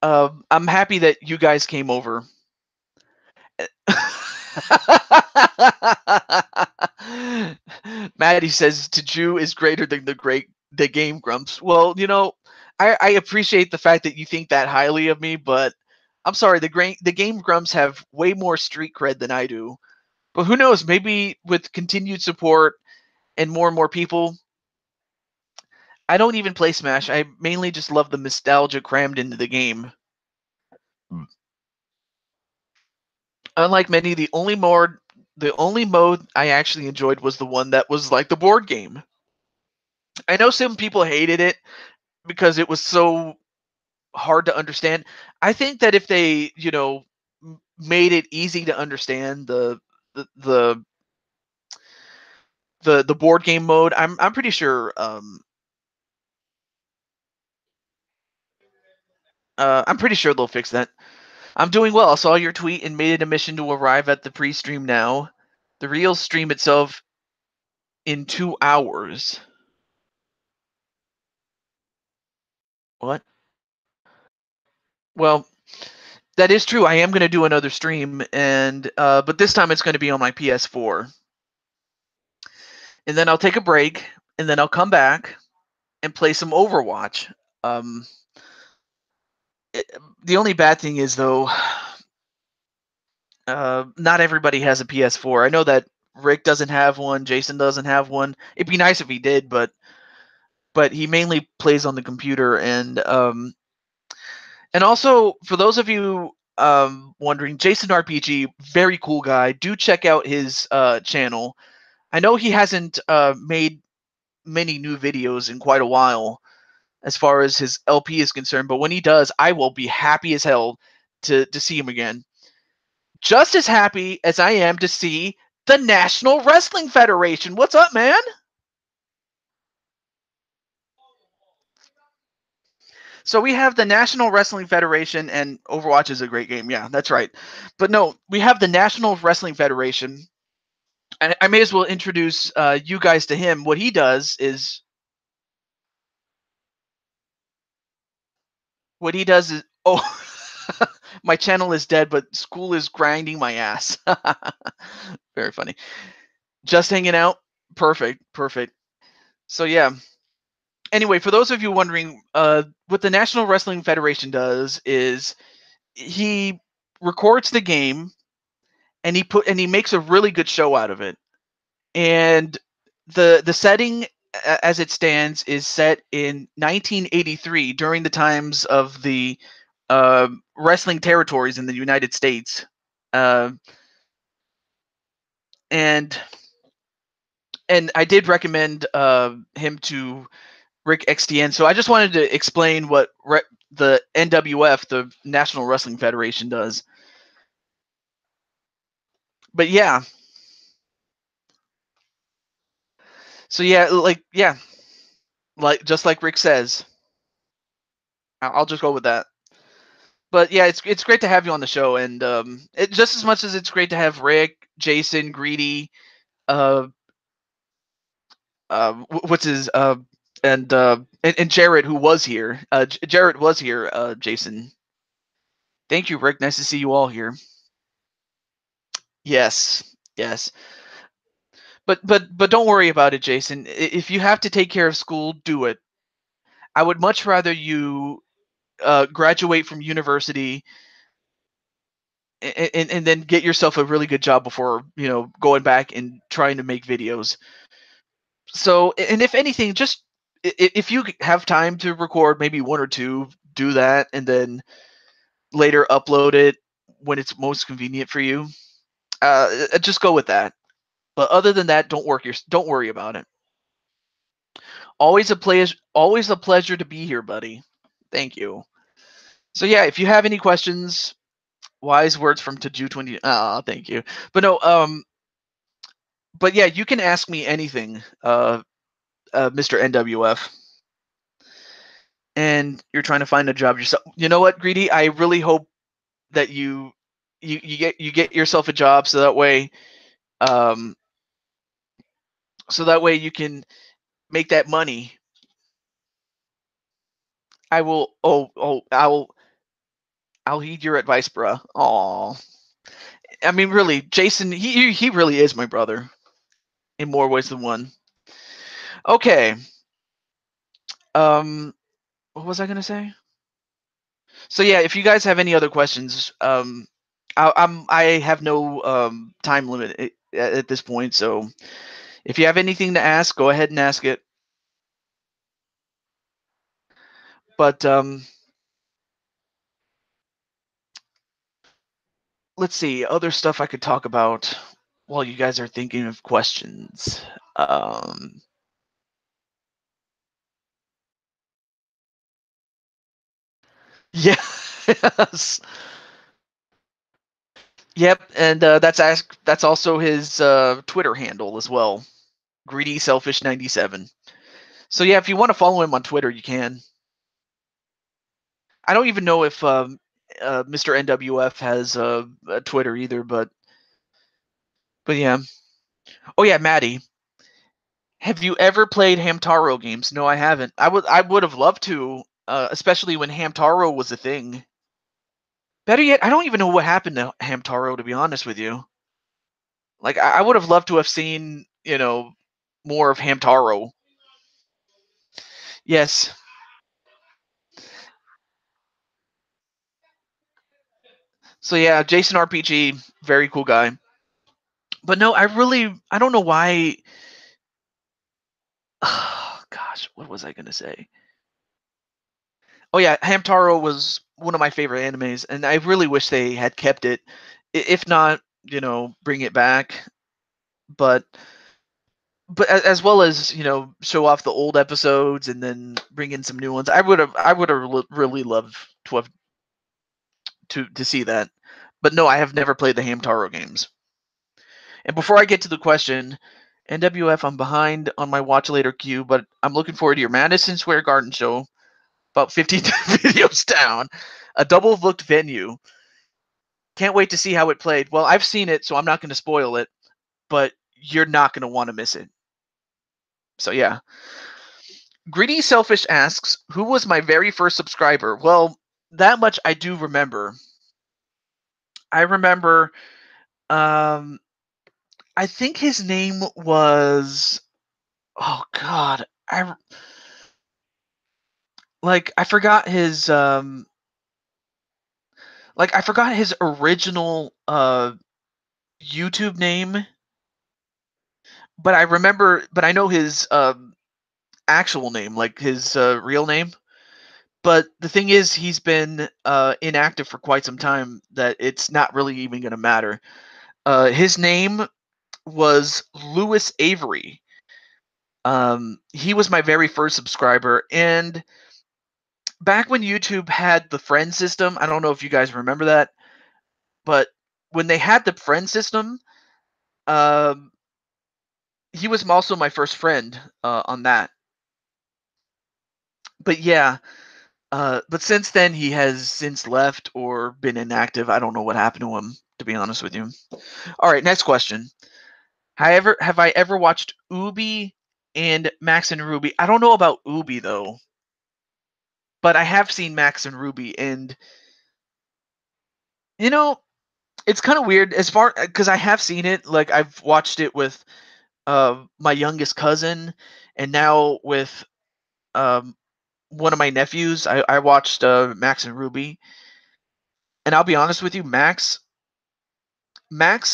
Speaker 1: I'm happy that you guys came over. Maddie says to Jew is greater than the Game Grumps. Well, I appreciate the fact that you think that highly of me, but I'm sorry, the Game Grumps have way more street cred than I do. But who knows? Maybe with continued support and more people. I don't even play Smash. I mainly just love the nostalgia crammed into the game. Unlike many, the only mode I actually enjoyed was the one that was like the board game. I know some people hated it because it was so hard to understand. I think that if they, made it easy to understand the the the board game mode, I'm pretty sure I'm pretty sure they'll fix that. I'm doing well. I saw your tweet and made it a mission to arrive at the pre-stream now. The real stream itself in 2 hours. What? Well, that is true. I am going to do another stream, and but this time it's going to be on my PS4. And then I'll take a break, and then I'll come back and play some Overwatch. Um, the only bad thing is though, not everybody has a PS4. I know that Rick doesn't have one, Jason doesn't have one. It'd be nice if he did, but he mainly plays on the computer, and also for those of you wondering, Jason RPG, very cool guy. Do check out his channel. I know he hasn't made many new videos in quite a while as far as his LP is concerned, but when he does, I will be happy as hell to see him again. Just as happy as I am to see the National Wrestling Federation. What's up, man? So we have the National Wrestling Federation, and Overwatch is a great game. Yeah, that's right. But no, we have the National Wrestling Federation. And I may as well introduce you guys to him. What he does is oh, my channel is dead, but school is grinding my ass. Very funny. Just hanging out. Perfect. Perfect. So yeah. Anyway, for those of you wondering, what the National Wrestling Federation does is he records the game, and he makes a really good show out of it. And the setting as it stands is set in 1983 during the times of the wrestling territories in the United States. Uh, and and I did recommend him to Rick XTN. So I just wanted to explain what the NWF, the National Wrestling Federation, does. But yeah, so yeah, like just like Rick says, I'll just go with that. But yeah, it's great to have you on the show, and just as much as it's great to have Rick, Jason, Greedy, uh, what's his and Jarrett, who was here. Jarrett was here. Jason, thank you, Rick. Nice to see you all here. Yes, yes. But don't worry about it, Jason. If you have to take care of school, do it. I would much rather you graduate from university and then get yourself a really good job before going back and trying to make videos. So, and if anything, just if you have time to record maybe one or two, do that, and then later upload it when it's most convenient for you. Just go with that. But other than that, don't worry about it. Always a pleasure to be here, buddy. Thank you. So yeah, if you have any questions, wise words from Taju 20. Thank you. But no, but yeah, you can ask me anything, Mr. NWF. And you're trying to find a job yourself. You know what, Greedy? I really hope that you get yourself a job um so that way you can make that money. I will. I'll heed your advice, bruh. Aw. I mean, really, Jason, he really is my brother in more ways than one. Okay. Um, what was I gonna say? So yeah, if you guys have any other questions, I have no time limit at this point. So if you have anything to ask, go ahead and ask it. But let's see, other stuff I could talk about while you guys are thinking of questions. Um, yes. Yep, and that's also his Twitter handle as well. Greedy Selfish 97. So yeah, if you want to follow him on Twitter, you can. I don't even know if Mr. NWF has a Twitter either, but yeah. Oh yeah, Maddie. Have you ever played Hamtaro games? No, I haven't. I would have loved to, especially when Hamtaro was a thing. Better yet, I don't even know what happened to Hamtaro, to be honest with you. Like I would have loved to have seen, more of Hamtaro. Yes. So yeah, Jason RPG, very cool guy. But no, I don't know why. Oh, gosh, what was I gonna say? Oh yeah, Hamtaro was one of my favorite animes, and I really wish they had kept it. If not, bring it back. But as well as show off the old episodes and then bring in some new ones. I would have really loved to have to see that. But no, I have never played the Hamtaro games. And before I get to the question, NWF, I'm behind on my watch later queue, but I'm looking forward to your Madison Square Garden show. About 15 videos down, a double booked venue. Can't wait to see how it played. Well, I've seen it, so I'm not going to spoil it, but you're not going to want to miss it. So yeah. Greedy Selfish asks, who was my very first subscriber? Well, that much I do remember. I remember um I think his name was, oh god. I forgot his Like, I forgot his original YouTube name, but I know his actual name, like his real name. But the thing is, he's been inactive for quite some time that it's not really even going to matter. His name was Lewis Avery. He was my very first subscriber, and back when YouTube had the friend system, I don't know if you guys remember that, but when they had the friend system, um, he was also my first friend on that. But yeah, but since then he has since left or been inactive. I don't know what happened to him, to be honest with you. All right, next question. Have I ever watched Ubi and Max and Ruby? I don't know about Ubi though, but I have seen Max and Ruby, and you know, it's kind of weird as far because I have seen it. Like I've watched it with my youngest cousin, and now with um, one of my nephews. I watched Max and Ruby, and I'll be honest with you, Max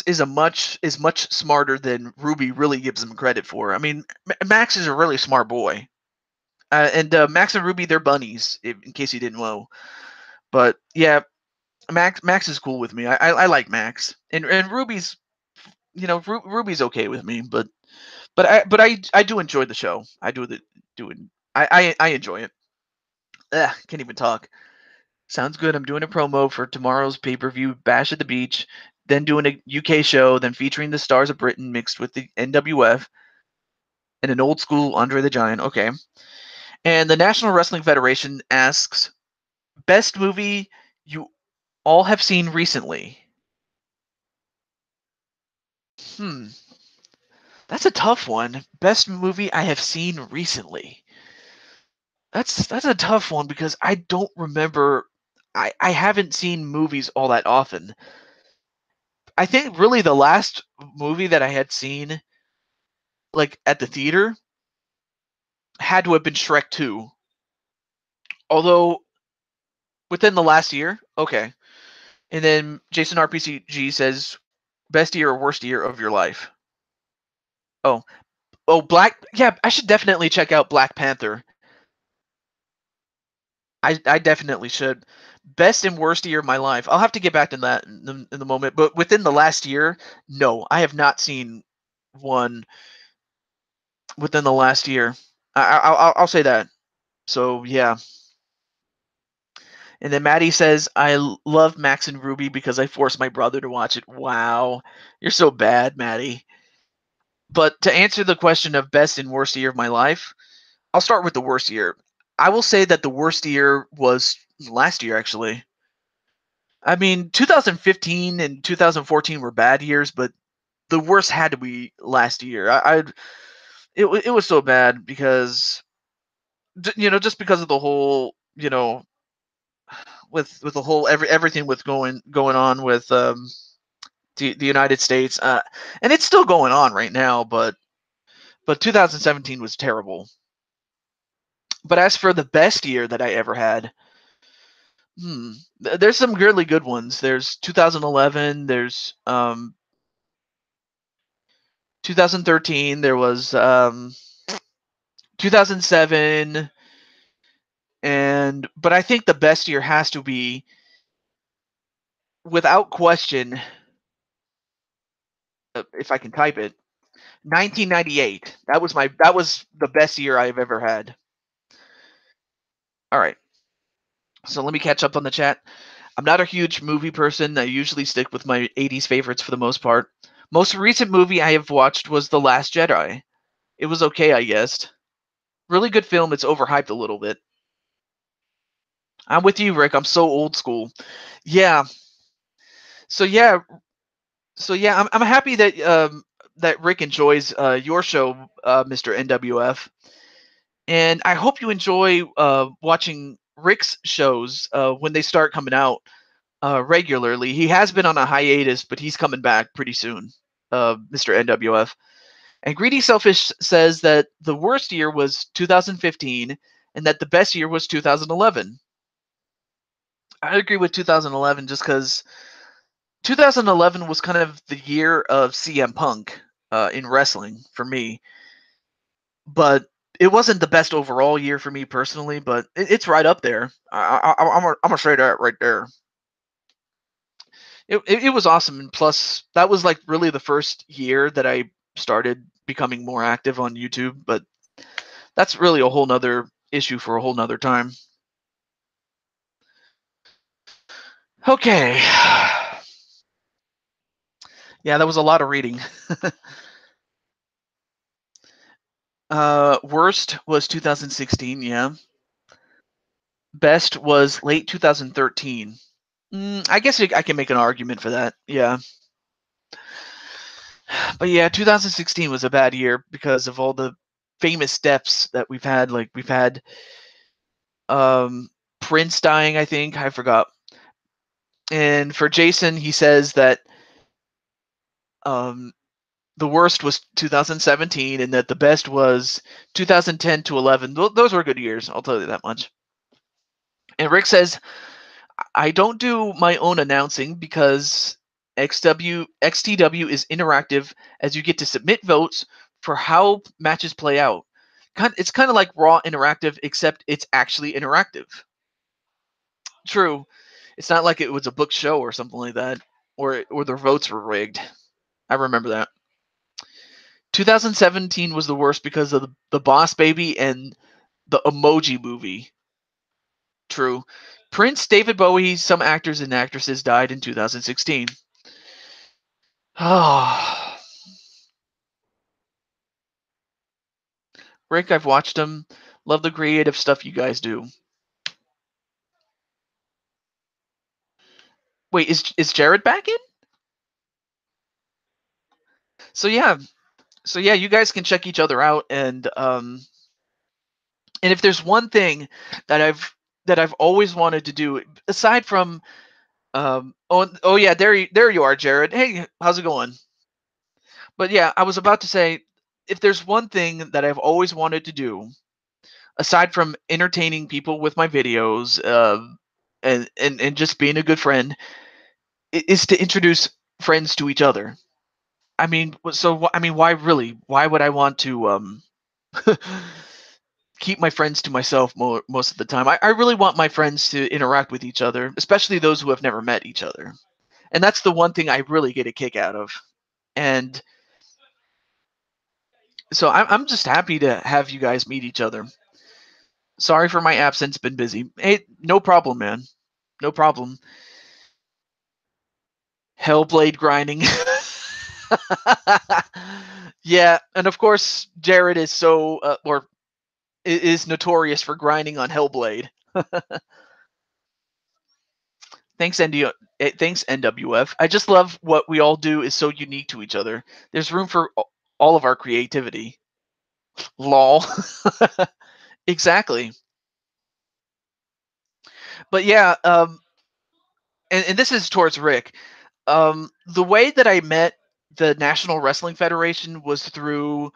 Speaker 1: is much smarter than Ruby really gives him credit for. I mean, Max is a really smart boy, and Max and Ruby they're bunnies. In case you didn't know, but yeah, Max is cool with me. I like Max, and Ruby's Ruby's okay with me, but I do enjoy the show. I do the doing I enjoy it. Can't even talk. Sounds good. I'm doing a promo for tomorrow's pay-per-view Bash at the Beach, then doing a UK show, then featuring the stars of Britain mixed with the NWF and an old school Andre the Giant. Okay. And the National Wrestling Federation asks, best movie you all have seen recently? Hmm. That's a tough one. Best movie I have seen recently. That's a tough one because I don't remember. I haven't seen movies all that often. I think really the last movie that I had seen like at the theater had to have been Shrek 2. Although within the last year, okay. And then Jason RPCG says best year or worst year of your life. Oh, Black. Yeah, I should definitely check out Black Panther. I definitely should. Best and worst year of my life. I'll have to get back to that in the moment. But within the last year, no, I have not seen one within the last year. I'll say that. So yeah. And then Maddie says, love Max and Ruby because I forced my brother to watch it. Wow. You're so bad, Maddie. But to answer the question of best and worst year of my life, I'll start with the worst year. I will say that the worst year was last year, actually. I mean, 2015 and 2014 were bad years, but the worst had to be last year. It was so bad because just because of the whole with the whole everything with going on with the United States, and it's still going on right now, but 2017 was terrible. But as for the best year that I ever had, there's some really good ones. There's 2011. There's 2013. There was 2007, but I think the best year has to be, without question, if I can type it, 1998. That was the best year I've ever had. All right. So let me catch up on the chat. I'm not a huge movie person. I usually stick with my 80s favorites for the most part. Most recent movie I have watched was The Last Jedi. It was okay, I guess. Really good film. It's overhyped a little bit. I'm with you, Rick. I'm so old school. Yeah. So yeah. So yeah. I'm happy that Rick enjoys your show, Mr. NWF, and I hope you enjoy watching Rick's shows when they start coming out regularly. He has been on a hiatus, but he's coming back pretty soon, Mr. NWF. And Greedy Selfish says that the worst year was 2015 and that the best year was 2011. I agree with 2011 just because 2011 was kind of the year of CM Punk in wrestling for me, but it wasn't the best overall year for me personally. But it's right up there. I'm gonna say that right there. It was awesome, and plus that was like really the first year that I started becoming more active on YouTube. But that's really a whole nother issue for a whole nother time. Okay. Yeah, that was a lot of reading. Worst was 2016, yeah. Best was late 2013. I guess I can make an argument for that, yeah. But yeah, 2016 was a bad year because of all the famous deaths that we've had. Like we've had Prince dying, I think. I forgot. And for Jason, he says that um, the worst was 2017 and that the best was 2010 to 11. Those were good years, I'll tell you that much. And Rick says, I don't do my own announcing because XTW is interactive as you get to submit votes for how matches play out. It's kind of like Raw Interactive, except it's actually interactive. True. It's not like it was a book show or something like that, or their votes were rigged. I remember that. 2017 was the worst because of the Boss Baby and the Emoji Movie. True. Prince, David Bowie, some actors and actresses died in 2016. Oh, Rick, I've watched them. Love the creative stuff you guys do. Wait, is Jared back in? So yeah, you guys can check each other out, and if there's one thing that I've always wanted to do, aside from oh yeah, there you are, Jared. Hey, how's it going? But yeah, I was about to say, if there's one thing that I've always wanted to do, aside from entertaining people with my videos, and just being a good friend, is to introduce friends to each other. I mean, why really? Why would I want to keep my friends to myself most of the time? I really want my friends to interact with each other, especially those who have never met each other. And that's the one thing I really get a kick out of. And so I'm just happy to have you guys meet each other. Sorry for my absence, been busy. Hey, no problem, man. No problem. Hellblade grinding. Yeah, and of course Jared is or is notorious for grinding on Hellblade. Thanks NWF. I just love what we all do is so unique to each other. There's room for all of our creativity. Lol. Exactly. But yeah, and this is towards Rick. The way that I met the National Wrestling Federation was through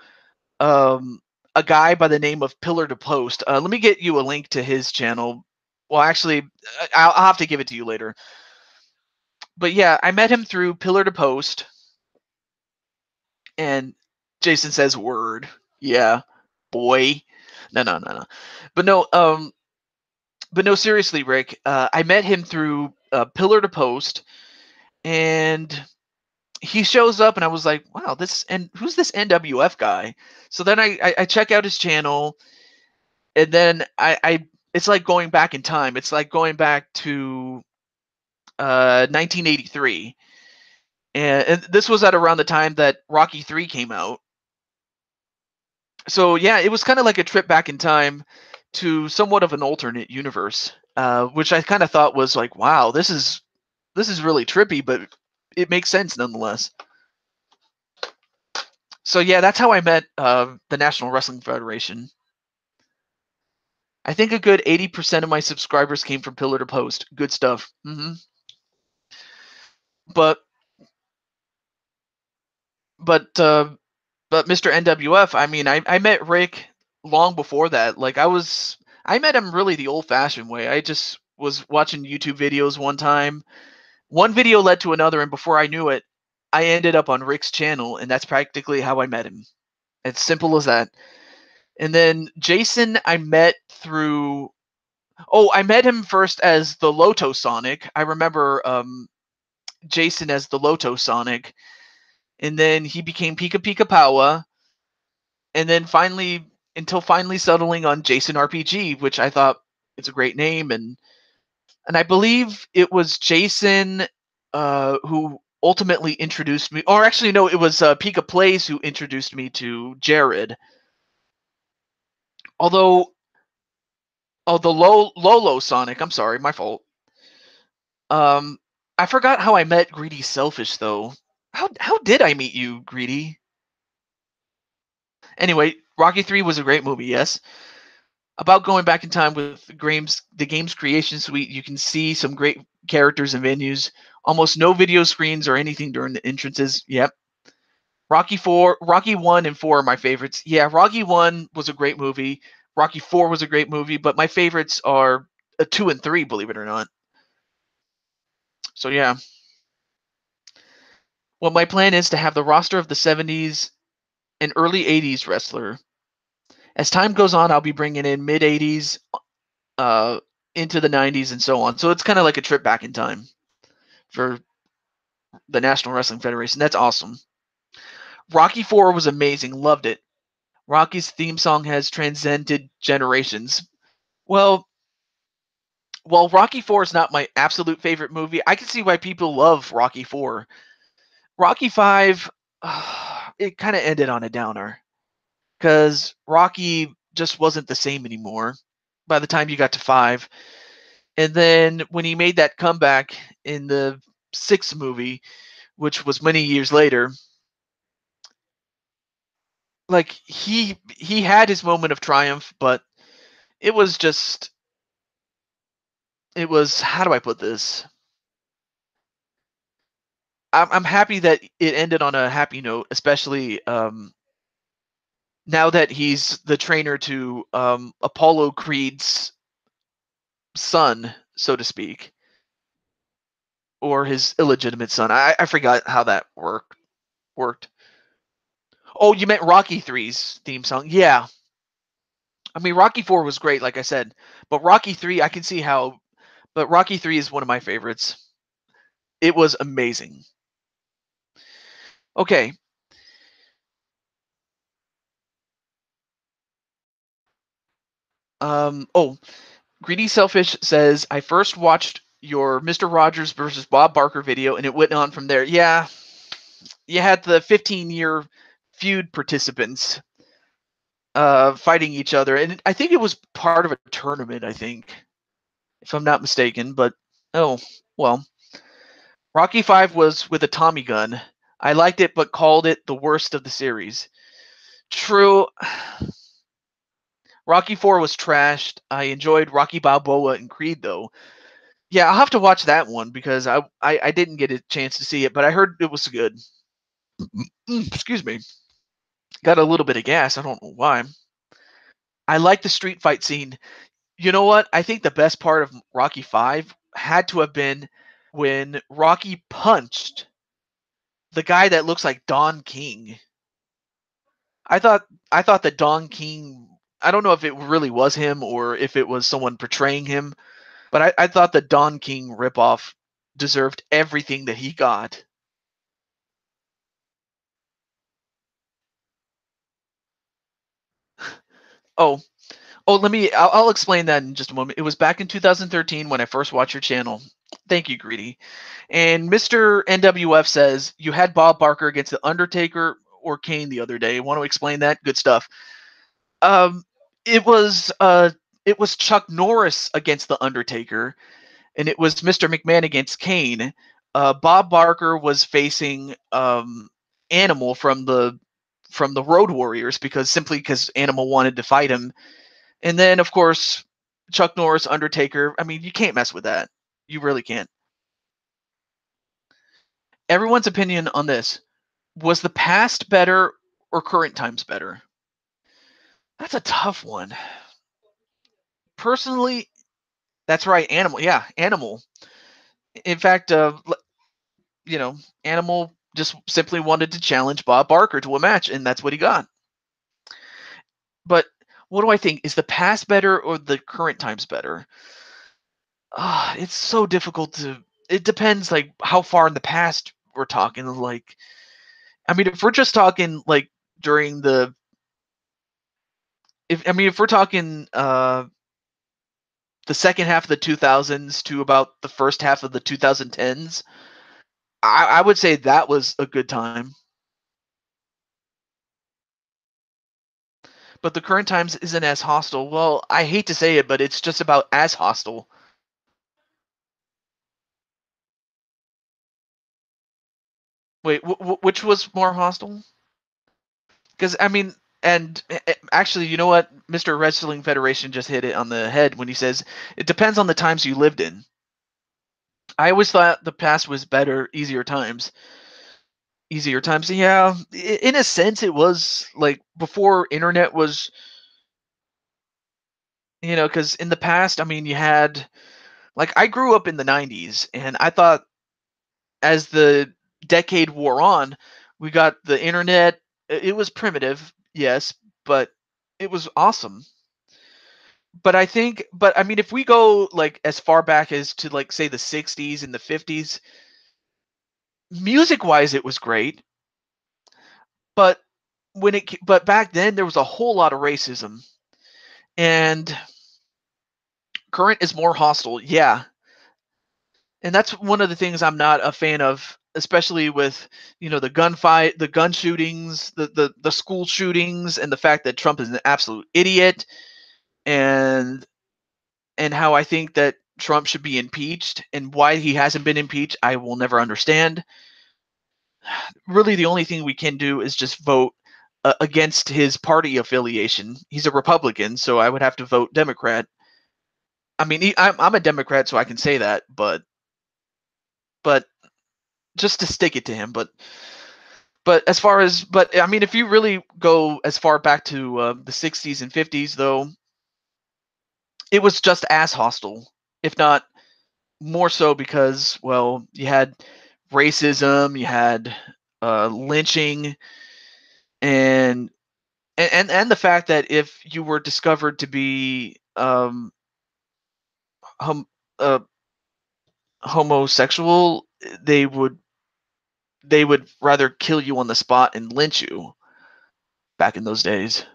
Speaker 1: um, a guy by the name of Pillar to Post. Let me get you a link to his channel. Well, actually, I'll have to give it to you later. But yeah, I met him through Pillar to Post, and Jason says, "Word, yeah, boy." No. But no, seriously, Rick. I met him through Pillar to Post, and he shows up, and I was like, "Wow, who's this NWF guy?" So then I check out his channel, and then I it's like going back in time. It's like going back to 1983, and this was at around the time that Rocky 3 came out. So yeah, it was kind of like a trip back in time to somewhat of an alternate universe, which I kind of thought was like, wow, this is really trippy, but it makes sense nonetheless. So yeah, that's how I met the National Wrestling Federation. I think a good 80% of my subscribers came from Pillar to Post. Good stuff. But but uh, but Mr. NWF, I mean, I met Rick long before that. Like I met him really the old-fashioned way. I just was watching YouTube videos one time. One video led to another, and before I knew it, I ended up on Rick's channel, and that's practically how I met him. It's simple as that. And then Jason, I met through. Oh, I met him first as the Loto Sonic. I remember Jason as the Loto Sonic, and then he became Pika Pika Powa, and then finally settling on Jason RPG, which I thought it's a great name, and I believe it was Jason who ultimately introduced me, or actually no, it was Pika Plays who introduced me to Jared. Although, oh, the Lolo Sonic. I'm sorry, my fault. Um, I forgot how I met Greedy Selfish though. How did I meet you, Greedy? Anyway, Rocky 3 was a great movie, yes. About going back in time with the game's creation suite, you can see some great characters and venues. Almost no video screens or anything during the entrances. Yep. Rocky 1 and 4 are my favorites. Yeah, Rocky 1 was a great movie. Rocky 4 was a great movie, but my favorites are 2 and 3, believe it or not. So yeah. Well, my plan is to have the roster of the 70s and early 80s wrestler. As time goes on, I'll be bringing in mid 80s uh, into the 90s and so on. So it's kind of like a trip back in time for the National Wrestling Federation. That's awesome. Rocky 4 was amazing. Loved it. Rocky's theme song has transcended generations. Well, while Rocky 4 is not my absolute favorite movie, I can see why people love Rocky 4. Rocky 5, it kind of ended on a downer because Rocky just wasn't the same anymore by the time you got to 5. And then when he made that comeback in the 6th movie, which was many years later, like he had his moment of triumph, but it was just it was how do I put this? I'm happy that it ended on a happy note, especially now that he's the trainer to Apollo Creed's son, so to speak, or his illegitimate son. I forgot how that worked. Oh, you meant Rocky Three's theme song? Yeah. I mean, Rocky 4 was great, like I said, but Rocky 3, I can see how. But Rocky 3 is one of my favorites. It was amazing. Okay. Oh, Greedy Selfish says, I first watched your Mr. Rogers versus Bob Barker video and it went on from there. Yeah, you had the 15-year feud participants fighting each other. And I think it was part of a tournament, I think, if I'm not mistaken. But, oh, well. Rocky 5 was with a Tommy gun. I liked it, but called it the worst of the series. True. Rocky 4 was trashed. I enjoyed Rocky Balboa and Creed, though. Yeah, I'll have to watch that one because I didn't get a chance to see it, but I heard it was good. Excuse me. Got a little bit of gas. I don't know why. I like the street fight scene. You know what? I think the best part of Rocky 5 had to have been when Rocky punched the guy that looks like Don King. I thought I thought that Don King, I don't know if it really was him or if it was someone portraying him, but I thought the Don King ripoff deserved everything that he got. Oh, I'll explain that in just a moment. It was back in 2013 when I first watched your channel. Thank you, Greedy. And Mr. NWF says you had Bob Barker against the Undertaker or Kane the other day. Want to explain that? Good stuff. Um, it was it was Chuck Norris against the Undertaker, and it was Mr. McMahon against Kane. Bob Barker was facing Animal from the Road Warriors because Animal wanted to fight him. And then, of course, Chuck Norris, Undertaker. I mean, you can't mess with that. You really can't. Everyone's opinion on this: was the past better or current times better? That's a tough one. Personally, That's right, Animal. Yeah, Animal. In fact, you know, Animal just simply wanted to challenge Bob Barker to a match, and that's what he got. But what do I think? Is the past better or the current times better? It's so difficult to. It depends, like how far in the past we're talking. Like, I mean, if we're just talking like during the, if we're talking the second half of the 2000s to about the first half of the 2010s, I would say that was a good time. But the current times isn't as hostile. Well, I hate to say it, but it's just about as hostile. Wait, which was more hostile? Because I mean, and actually, you know what? Mr. Wrestling Federation just hit it on the head when he says it depends on the times you lived in. I always thought the past was better, easier times. Easier times, yeah. In a sense, it was like before internet was, because in the past, I mean, you had like I grew up in the '90s, and I thought as the decade wore on, we got the internet. It was primitive, yes, but it was awesome. But I mean, if we go like as far back as to like say the '60s and the '50s, music wise, it was great. But but back then there was a whole lot of racism, and current is more hostile. Yeah, and that's one of the things I'm not a fan of, especially with the gunfight, the gun shootings, the school shootings, and the fact that Trump is an absolute idiot, and how I think that Trump should be impeached, and why he hasn't been impeached, I will never understand. Really, the only thing we can do is just vote against his party affiliation. He's a Republican, so I would have to vote Democrat. I mean, I'm a Democrat, so I can say that, but just to stick it to him. But I mean, if you really go as far back to the '60s and '50s, though, it was just as hostile, if not more so, because well, you had racism, you had lynching, and and the fact that if you were discovered to be hom- uh, homosexual, they would rather kill you on the spot and lynch you back in those days.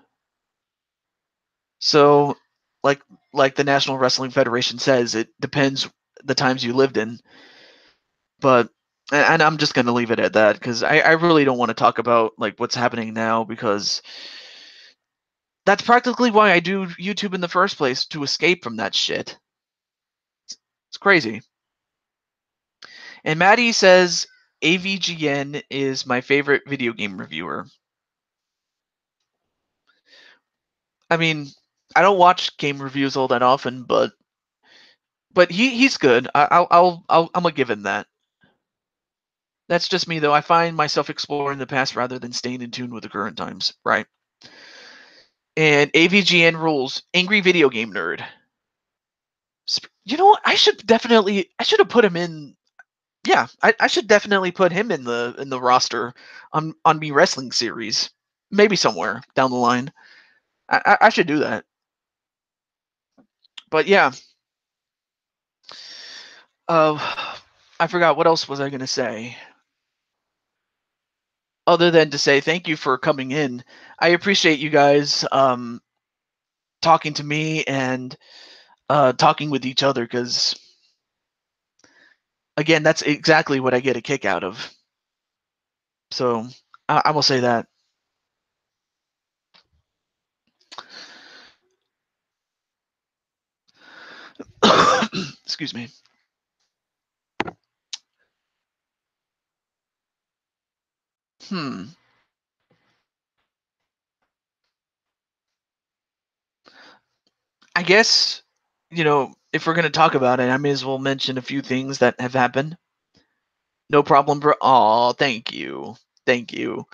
Speaker 1: So, like the National Wrestling Federation says, it depends the times you lived in. But and I'm just gonna leave it at that because I really don't want to talk about like what's happening now, because that's practically why I do YouTube in the first place, to escape from that shit. It's crazy. And Maddie says AVGN is my favorite video game reviewer. I mean, I don't watch game reviews all that often, but he's good. I'm gonna give him that. That's just me, though. I find myself exploring the past rather than staying in tune with the current times. Right. And AVGN rules. Angry video game nerd. You know what? I should have put him in. Yeah, I should definitely put him in the roster on me wrestling series. Maybe somewhere down the line. I should do that. But yeah, I forgot what else was I gonna say, other than to say thank you for coming in. I appreciate you guys talking to me and talking with each other, because again, that's exactly what I get a kick out of. So I will say that. Excuse me. Hmm. I guess, if we're gonna talk about it, I may as well mention a few things that have happened. No problem, bro. Oh, thank you, thank you.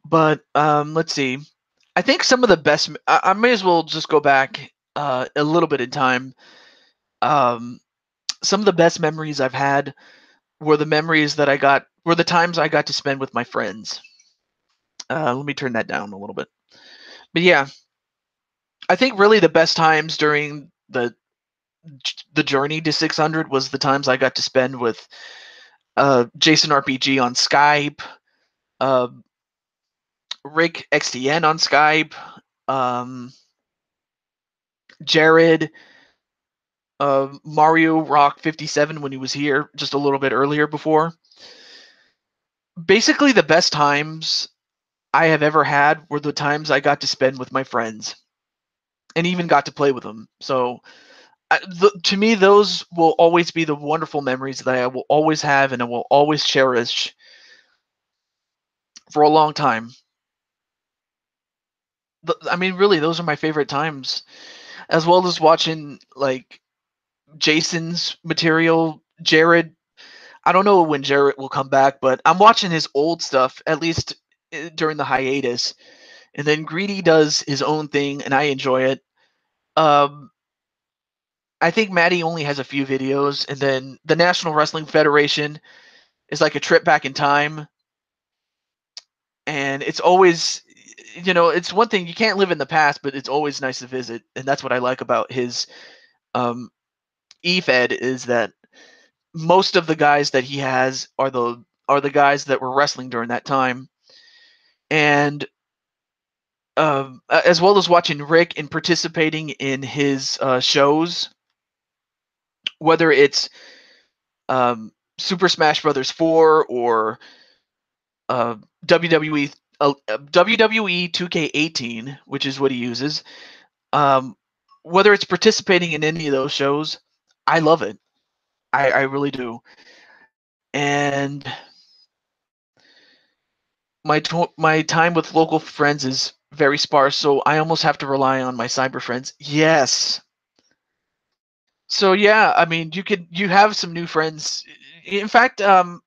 Speaker 1: But let's see. I think some of the best. I may as well just go back. a little bit in time. Um, some of the best memories I've had were the times I got to spend with my friends. Let me turn that down a little bit. But yeah, I think really the best times during the journey to 600 was the times I got to spend with Jason RPG on Skype, uh, Rick XTN on Skype, um, Jared, Mario Rock 57 when he was here just a little bit earlier before. Basically, the best times I have ever had were the times I got to spend with my friends and even got to play with them. So, to me, those will always be the wonderful memories that I will always have and I will always cherish for a long time. I mean, really, those are my favorite times, as well as watching like Jason's material. Jared, I don't know when Jared will come back, but I'm watching his old stuff at least during the hiatus. And then Greedy does his own thing, and I enjoy it. Um, I think Maddie only has a few videos, and then the National Wrestling Federation is like a trip back in time, and it's always, it's one thing you can't live in the past, but it's always nice to visit, and that's what I like about his um, eFed is that most of the guys that he has are the guys that were wrestling during that time, and as well as watching Rick and participating in his shows, whether it's Super Smash Brothers 4 or uh, WWE WWE 2K18, which is what he uses. Um, whether it's participating in any of those shows, I love it. I really do. And my time with local friends is very sparse, so I almost have to rely on my cyber friends. Yes. So yeah, I mean, you have some new friends. In fact, I'm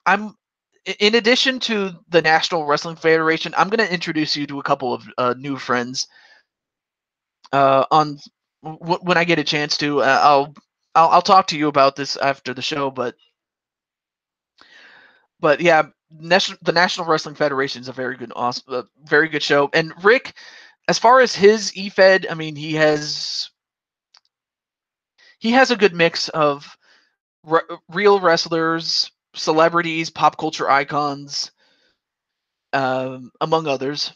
Speaker 1: in addition to the National Wrestling Federation, I'm going to introduce you to a couple of new friends on when I get a chance to. I'll talk to you about this after the show, but yeah, the National Wrestling Federation is a very good, awesome, very good show. And Rick, as far as his eFed, I mean, he has a good mix of real wrestlers, celebrities, pop culture icons, among others.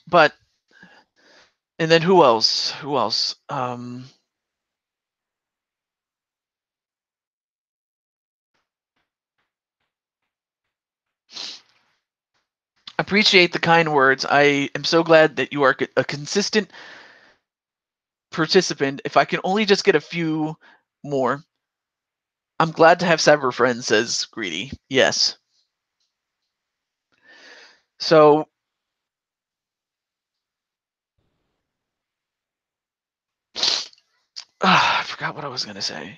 Speaker 1: But and then who else? Who else? Appreciate the kind words. I am so glad that you are a consistent participant. If I can only just get a few more, I'm glad to have cyber friends. Says Greedy. Yes. So I forgot what I was gonna say.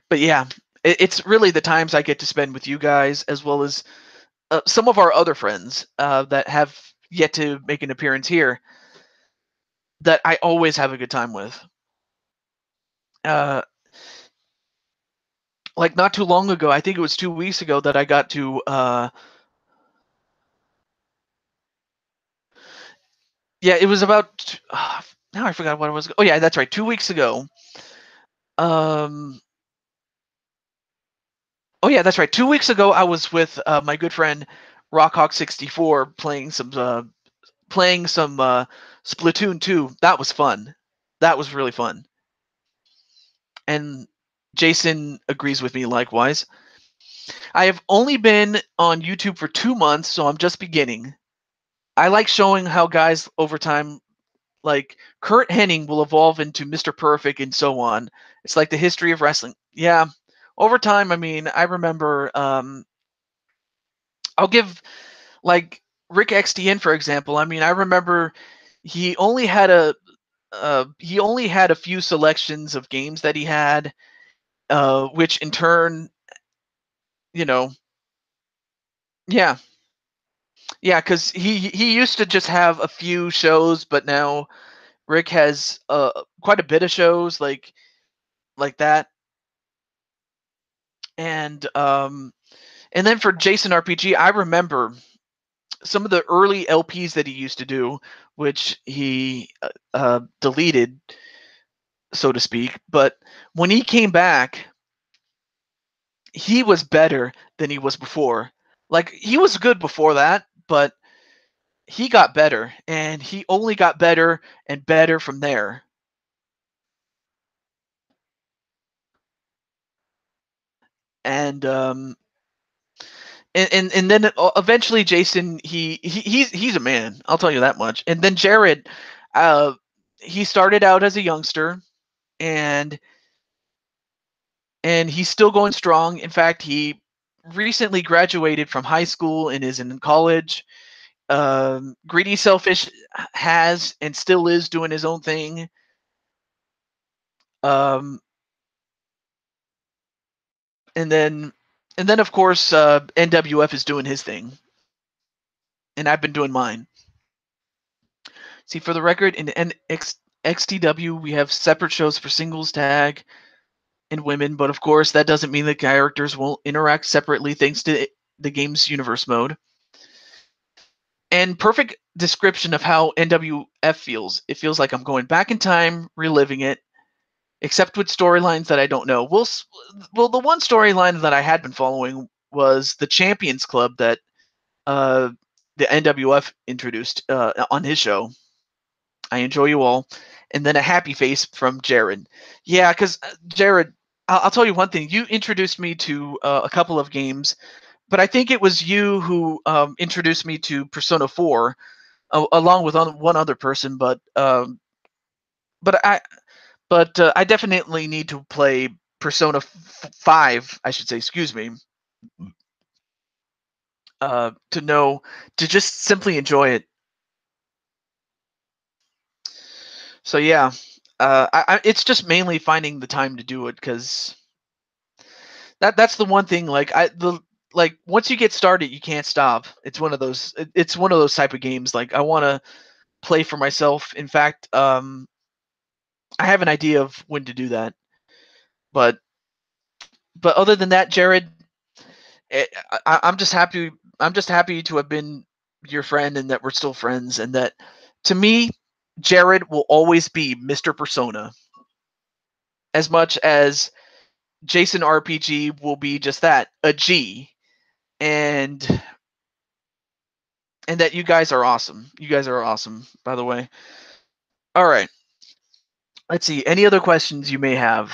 Speaker 1: But yeah, it's really the times I get to spend with you guys, as well as some of our other friends that have yet to make an appearance here, that I always have a good time with. Uh, like not too long ago, I think it was 2 weeks ago that I got to. Yeah, it was about. Now I forgot what it was. Oh yeah, that's right. 2 weeks ago. Um. Oh yeah, that's right. 2 weeks ago, I was with my good friend Rockhawk64 playing some Splatoon 2. That was fun. That was really fun. And Jason agrees with me likewise. I have only been on YouTube for 2 months, so I'm just beginning. I like showing how guys over time, like Kurt Hennig, will evolve into Mr. Perfect and so on. It's like the history of wrestling. Yeah, over time. I mean, I remember. I'll give like Rick XTN for example. I mean, I remember he only had a few selections of games that he had, which in turn, you know, yeah, Yeah, because he used to just have a few shows, but now Rick has quite a bit of shows like that, and then for Jason RPG, I remember some of the early LPs that he used to do, which he deleted, so to speak. But when he came back, he was better than he was before. Like he was good before that, but he got better, and he only got better and better from there. And and then eventually Jason he's a man. I'll tell you that much. And then Jared, uh, he started out as a youngster, and he's still going strong. In fact, he recently graduated from high school and is in college. Greedy Selfish has and still is doing his own thing. Um, and then of course NWF is doing his thing, and I've been doing mine. See, for the record, in XTW we have separate shows for singles, tag, and women, but of course that doesn't mean the characters won't interact separately thanks to the game's universe mode. And perfect description of how NWF feels. It feels like I'm going back in time, reliving it, except with storylines that I don't know. Well, the one storyline that I had been following was the Champions Club that uh, the NWF introduced on his show. I enjoy you all, and then a happy face from Jared. Yeah, because Jared, I'll tell you one thing. You introduced me to a couple of games, but I think it was you who introduced me to Persona 4, along with one other person. But I definitely need to play Persona 5. I should say, excuse me, to know to just simply enjoy it. So yeah, it's just mainly finding the time to do it because that's the one thing. Like once you get started, you can't stop. It's one of those. It's one of those type of games. Like I want to play for myself. In fact, I have an idea of when to do that. But other than that, Jared, I'm just happy. I'm just happy to have been your friend and that we're still friends. And that to me, Jared will always be Mr. Persona, as much as Jason RPG will be just that, a G. And that you guys are awesome. You guys are awesome, by the way. All right. Let's see. Any other questions you may have?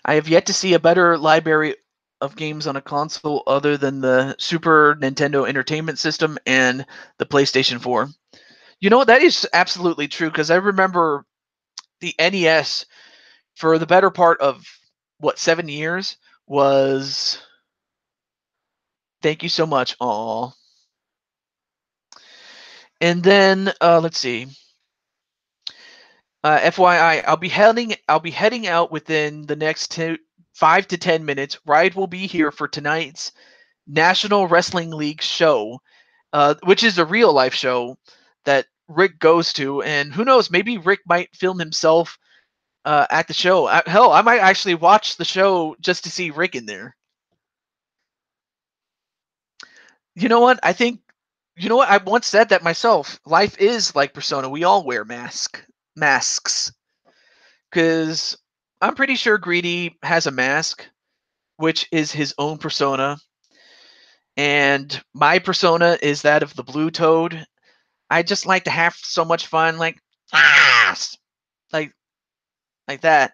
Speaker 1: I have yet to see a better library of games on a console other than the Super Nintendo Entertainment System and the PlayStation 4. You know what? That is absolutely true because I remember the NES for the better part of 7 years was. Thank you so much. Aw. And then let's see. FYI, I'll be heading out within the next 5 to 10 minutes. Riot will be here for tonight's National Wrestling League show, which is a real life show that Rick goes to, and who knows, maybe Rick might film himself at the show. Hell, I might actually watch the show just to see Rick in there. You know what? You know what? I once said that myself. Life is like Persona. We all wear masks. Because I'm pretty sure Greedy has a mask, which is his own persona, and my persona is that of the Blue Toad. I just like to have so much fun, like like that.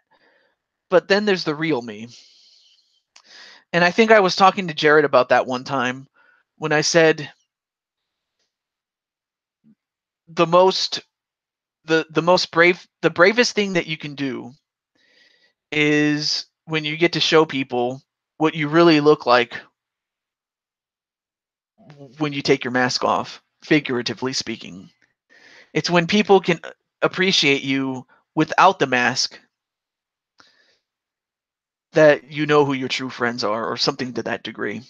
Speaker 1: But then there's the real me, and I think I was talking to Jared about that one time when I said the most the bravest thing that you can do is when you get to show people what you really look like when you take your mask off, figuratively speaking. It's when people can appreciate you without the mask that you know who your true friends are, or something to that degree.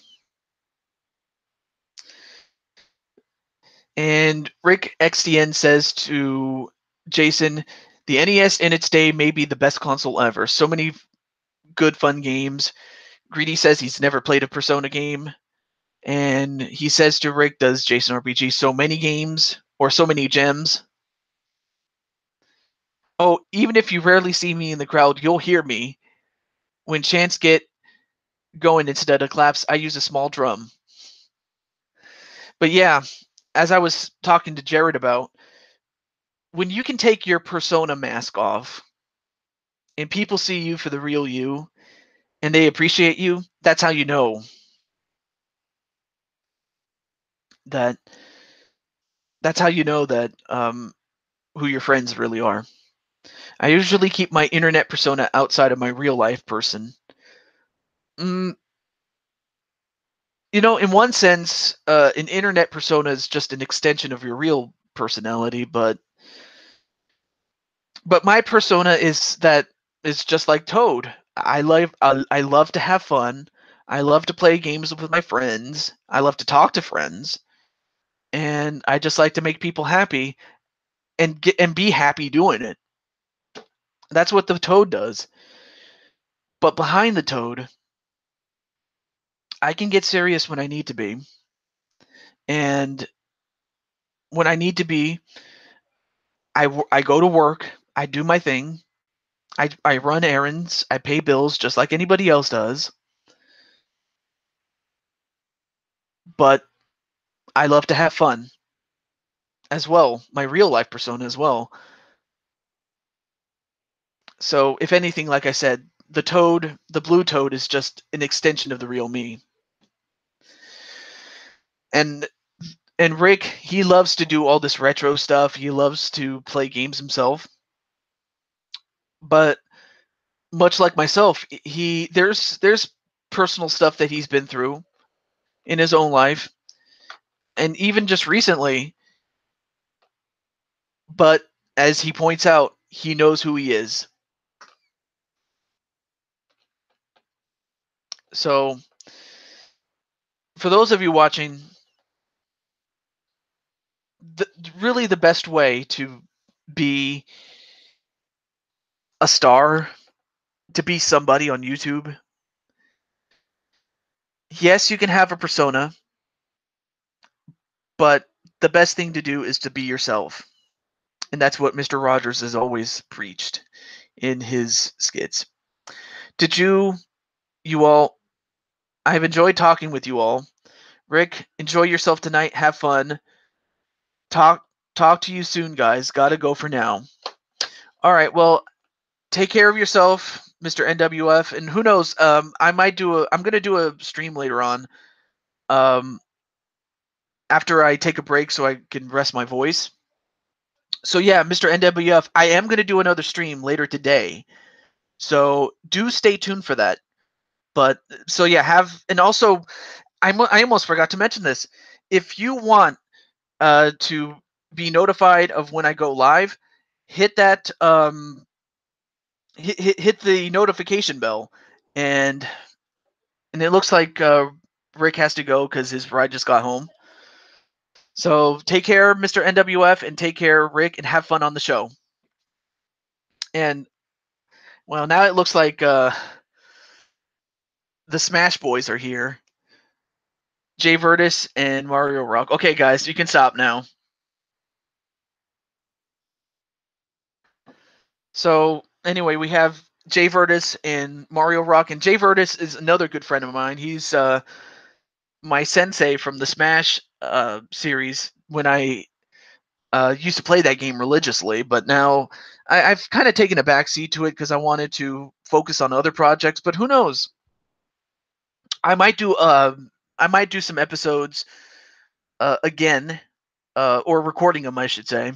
Speaker 1: And Rick XDN says to Jason, the NES in its day may be the best console ever. So many good, fun games. Greedy says he's never played a Persona game. And he says to Rick, does Jason RPG so many games or so many gems? Oh, even if you rarely see me in the crowd, you'll hear me. When chants get going instead of claps, I use a small drum. But yeah, as I was talking to Jared about, when you can take your persona mask off and people see you for the real you and they appreciate you, that's how you know that that's how you know that who your friends really are. I usually keep my internet persona outside of my real life person. Mm, in one sense, an internet persona is just an extension of your real personality, but my persona is just like Toad. I love to have fun. I love to play games with my friends. I love to talk to friends, and I just like to make people happy and be happy doing it. That's what the Toad does. But behind the Toad, I can get serious when I need to be, and when I need to be, I go to work. I do my thing. I run errands. I pay bills just like anybody else does. But I love to have fun as well, my real life persona as well. So, if anything, like I said, the blue Toad is just an extension of the real me. And and Rick, he loves to do all this retro stuff. He loves to play games himself. But much like myself, there's personal stuff that he's been through in his own life, and even just recently. But as he points out, he knows who he is. So, for those of you watching, the, really the best way to be a star, to be somebody on YouTube, yes, you can have a persona, but the best thing to do is to be yourself. And that's what Mr. Rogers has always preached in his skits. Did you all, I've enjoyed talking with you all. Rick, enjoy yourself tonight. Have fun. Talk talk to you soon, guys. Gotta go for now. All right. Well, take care of yourself, Mr. NWF, and who knows? I'm gonna do a stream later on. Um, after I take a break so I can rest my voice. So yeah, Mr. NWF, I am gonna do another stream later today. So do stay tuned for that. But so yeah, and also I almost forgot to mention this. If you want to be notified of when I go live, hit that hit the notification bell, and it looks like Rick has to go because his bride just got home. So take care, Mr. NWF, and take care, Rick, and have fun on the show. And well, now it looks like the Smash Boys are here. Jay Vertus and Mario Rock. Okay, guys, you can stop now. So anyway, we have Jay Vertus and Mario Rock, and Jay Vertus is another good friend of mine. He's my sensei from the Smash series when I used to play that game religiously, but now I've kind of taken a backseat to it because I wanted to focus on other projects. But who knows? I might do I might do some episodes again, or recording them, I should say.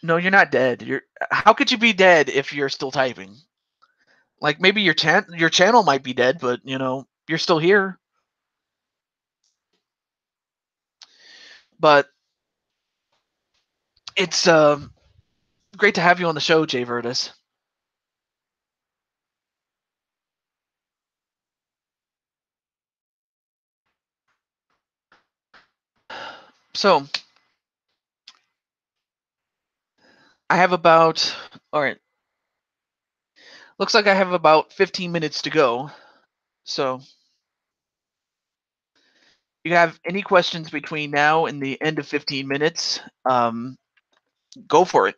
Speaker 1: No, you're not dead. You're How could you be dead if you're still typing? Like maybe your channel might be dead, but you're still here. But it's great to have you on the show, Jay Vertus. So I have about, all right, looks like I have about 15 minutes to go. So if you have any questions between now and the end of 15 minutes, go for it.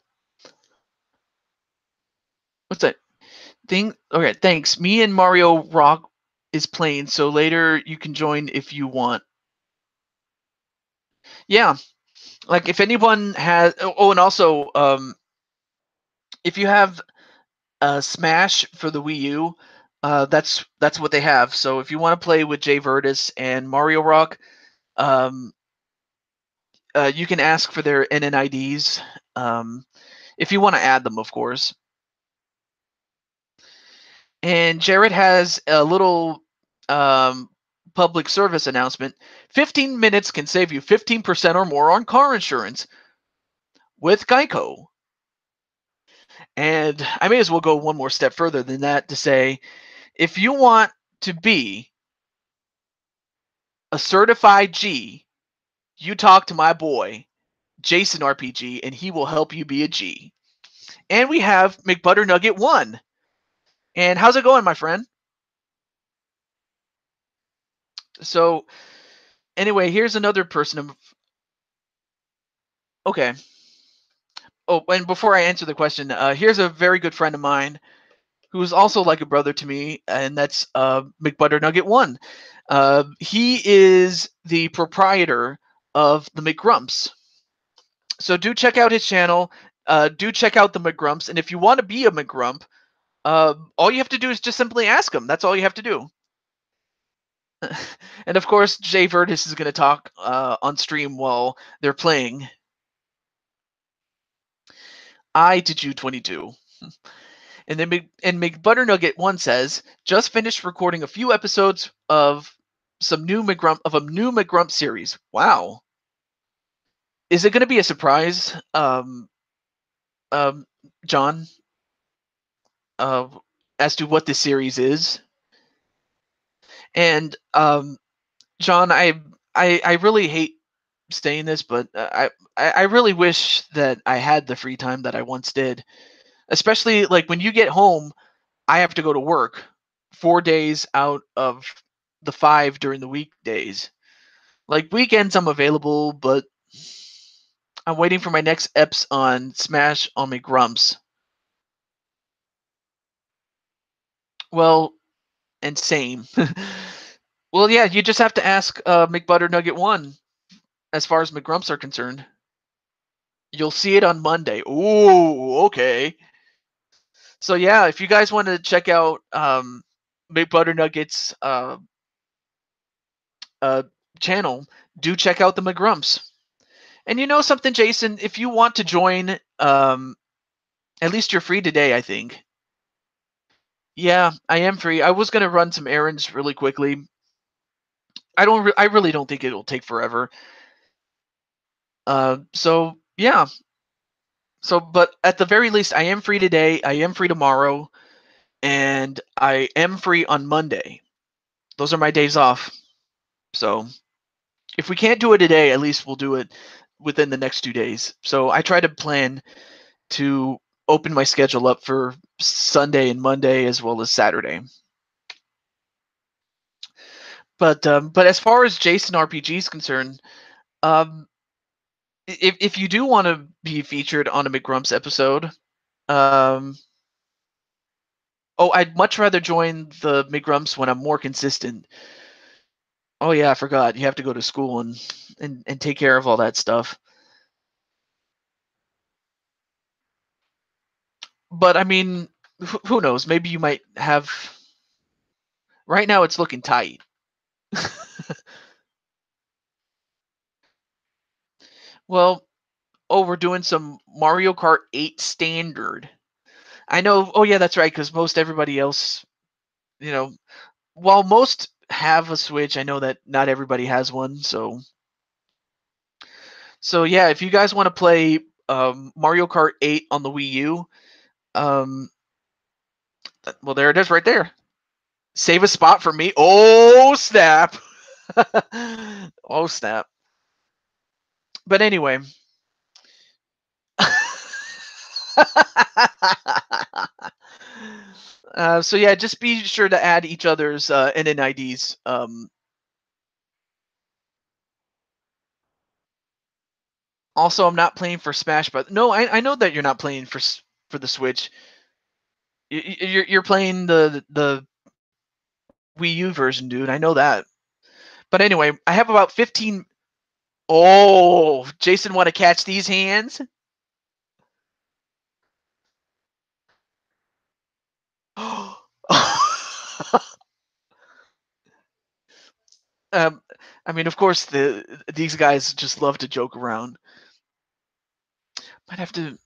Speaker 1: What's that thing? Okay, thanks. Me and Mario Rock is playing, so later you can join if you want. Yeah, like if anyone has, oh, and also, if you have Smash for the Wii U, that's what they have. So if you want to play with Jay Vertis and Mario Rock, um, you can ask for their NNIDs, if you want to add them, of course. And Jared has a little public service announcement. 15 minutes can save you 15% or more on car insurance with Geico. And I may as well go one more step further than that to say, if you want to be a certified G, you talk to my boy, Jason RPG, and he will help you be a G. And we have McButternugget 1. And how's it going, my friend? So, anyway, here's another person. Okay. Oh, and before I answer the question, here's a very good friend of mine who is also like a brother to me, and that's McButternugget 1. He is the proprietor of the McGrumps. So do check out his channel. Do check out the McGrumps, and if you want to be a McGrump, all you have to do is just simply ask him. That's all you have to do. And of course, Jay Vertis is going to talk on stream while they're playing. I to Jew 22. And then McButternugget 1 says, just finished recording a few episodes of a new McGrump series. Wow. Is it going to be a surprise, um, John, uh, as to what this series is? And John, I really hate saying this, but I really wish that I had the free time that I once did. Especially like when you get home, I have to go to work 4 days out of the 5 during the weekdays. Like weekends, I'm available, but I'm waiting for my next eps on Smash on McGrumps. Well, and same. Well, yeah, you just have to ask McButternugget 1 as far as McGrumps are concerned. You'll see it on Monday. Ooh, okay. So yeah, if you guys want to check out McButternugget's uh, channel, do check out the McGrumps. And you know something, Jason? If you want to join, at least you're free today, I think. Yeah, I am free. I was gonna run some errands really quickly. I really don't think it'll take forever. So yeah. So, but at the very least, I am free today. I am free tomorrow, and I am free on Monday. Those are my days off. So if we can't do it today, at least we'll do it within the next 2 days. So I try to plan to open my schedule up for Sunday and Monday as well as Saturday. But as far as Jason RPG is concerned, um, if you do want to be featured on a McGrumps episode, um, oh, I'd much rather join the McGrumps when I'm more consistent. Oh yeah, I forgot. You have to go to school and take care of all that stuff. But I mean, who knows? Maybe you might have. Right now, it's looking tight. Well, oh, we're doing some Mario Kart 8 standard. I know. Oh yeah, that's right. Because most everybody else, you know, while most have a Switch, I know that not everybody has one. So yeah, if you guys want to play Mario Kart 8 on the Wii U, um, well, there it is, right there. Save a spot for me. Oh snap! Oh snap! But anyway. So yeah, just be sure to add each other's NNIDs. Also, I'm not playing for Smash, but no, I know that you're not playing for the Switch. You're playing the Wii U version, dude. I know that. But anyway, I have about 15. Oh, Jason, want to catch these hands? um, I mean, of course, these guys just love to joke around. Might have to.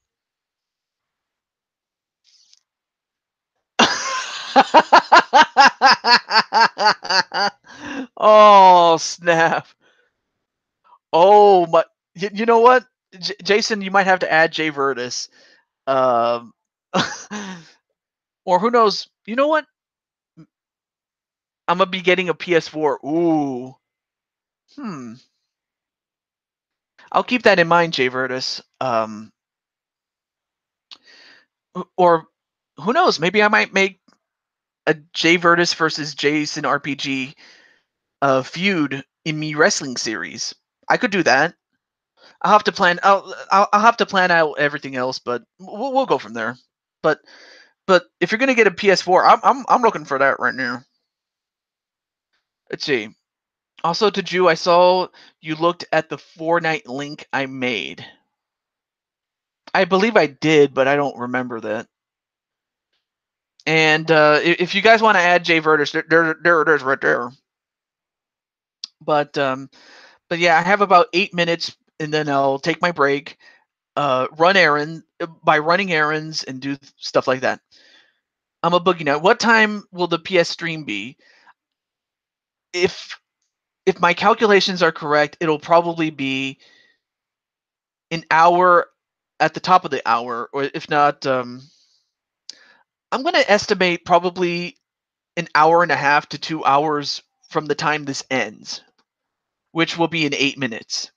Speaker 1: Oh snap! Oh my! You know what, Jason? You might have to add Jay Vertus. Um, or who knows? You know what? I'm gonna be getting a PS4. Ooh. Hmm. I'll keep that in mind, Jay Vertus. Or who knows? Maybe I might make a Jay Vertus versus Jason RPG feud in me wrestling series. I could do that. I'll have to plan. I'll have to plan out everything else, but we'll go from there. But if you're gonna get a PS4, I'm looking for that right now. Let's see. Also, to Jew, I saw you looked at the Fortnite link I made. I believe I did, but I don't remember that. And if you guys want to add Jay Vertus, there it is right there. But yeah, I have about 8 minutes, and then I'll take my break, run errand by running errands and do stuff like that. I'm a boogie night. What time will the PS stream be? If my calculations are correct, it'll probably be an hour at the top of the hour, or if not, I'm gonna estimate probably an hour and a half to 2 hours from the time this ends, which will be in 8 minutes.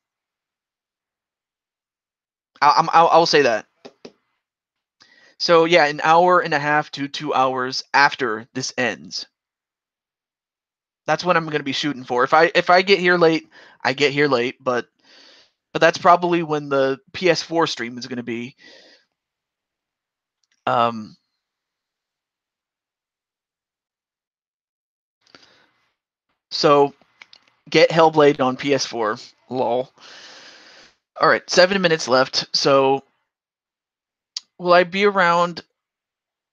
Speaker 1: I'll say that. So yeah, an hour and a half to 2 hours after this ends. That's what I'm going to be shooting for. If I get here late, I get here late, but that's probably when the PS4 stream is going to be. Um, so get Hellblade on PS4. Lol. All right, 7 minutes left. So will I be around?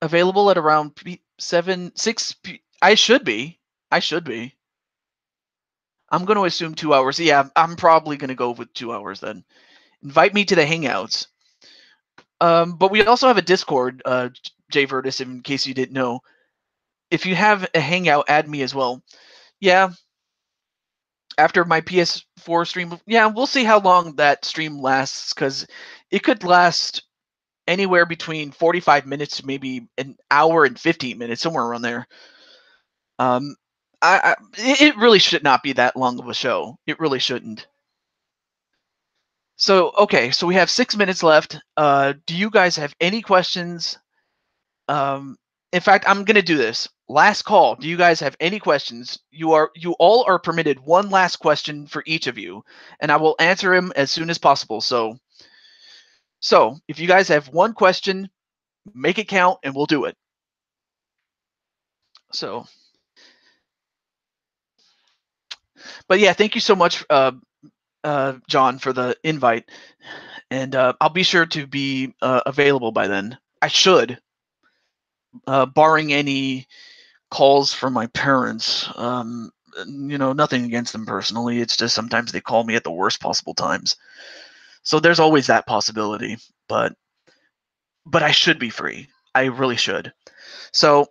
Speaker 1: Available at around 6? I should be. I should be. I'm going to assume 2 hours. Yeah, I'm probably going to go with 2 hours then. Invite me to the Hangouts. But we also have a Discord, Jay Vertus, in case you didn't know. If you have a Hangout, add me as well. Yeah. After my PS4 stream, yeah, we'll see how long that stream lasts, because it could last anywhere between 45 minutes to maybe an hour and 15 minutes, somewhere around there. It really should not be that long of a show. It really shouldn't. So, okay, so we have 6 minutes left. Do you guys have any questions? In fact, I'm gonna do this. Last call. Do you guys have any questions? You all are permitted one last question for each of you, and I will answer him as soon as possible. So if you guys have one question, make it count, and we'll do it. So, but yeah, thank you so much, John, for the invite, and I'll be sure to be available by then. I should, barring any calls from my parents. Nothing against them personally. It's just sometimes they call me at the worst possible times. So there's always that possibility, but I should be free. I really should. So,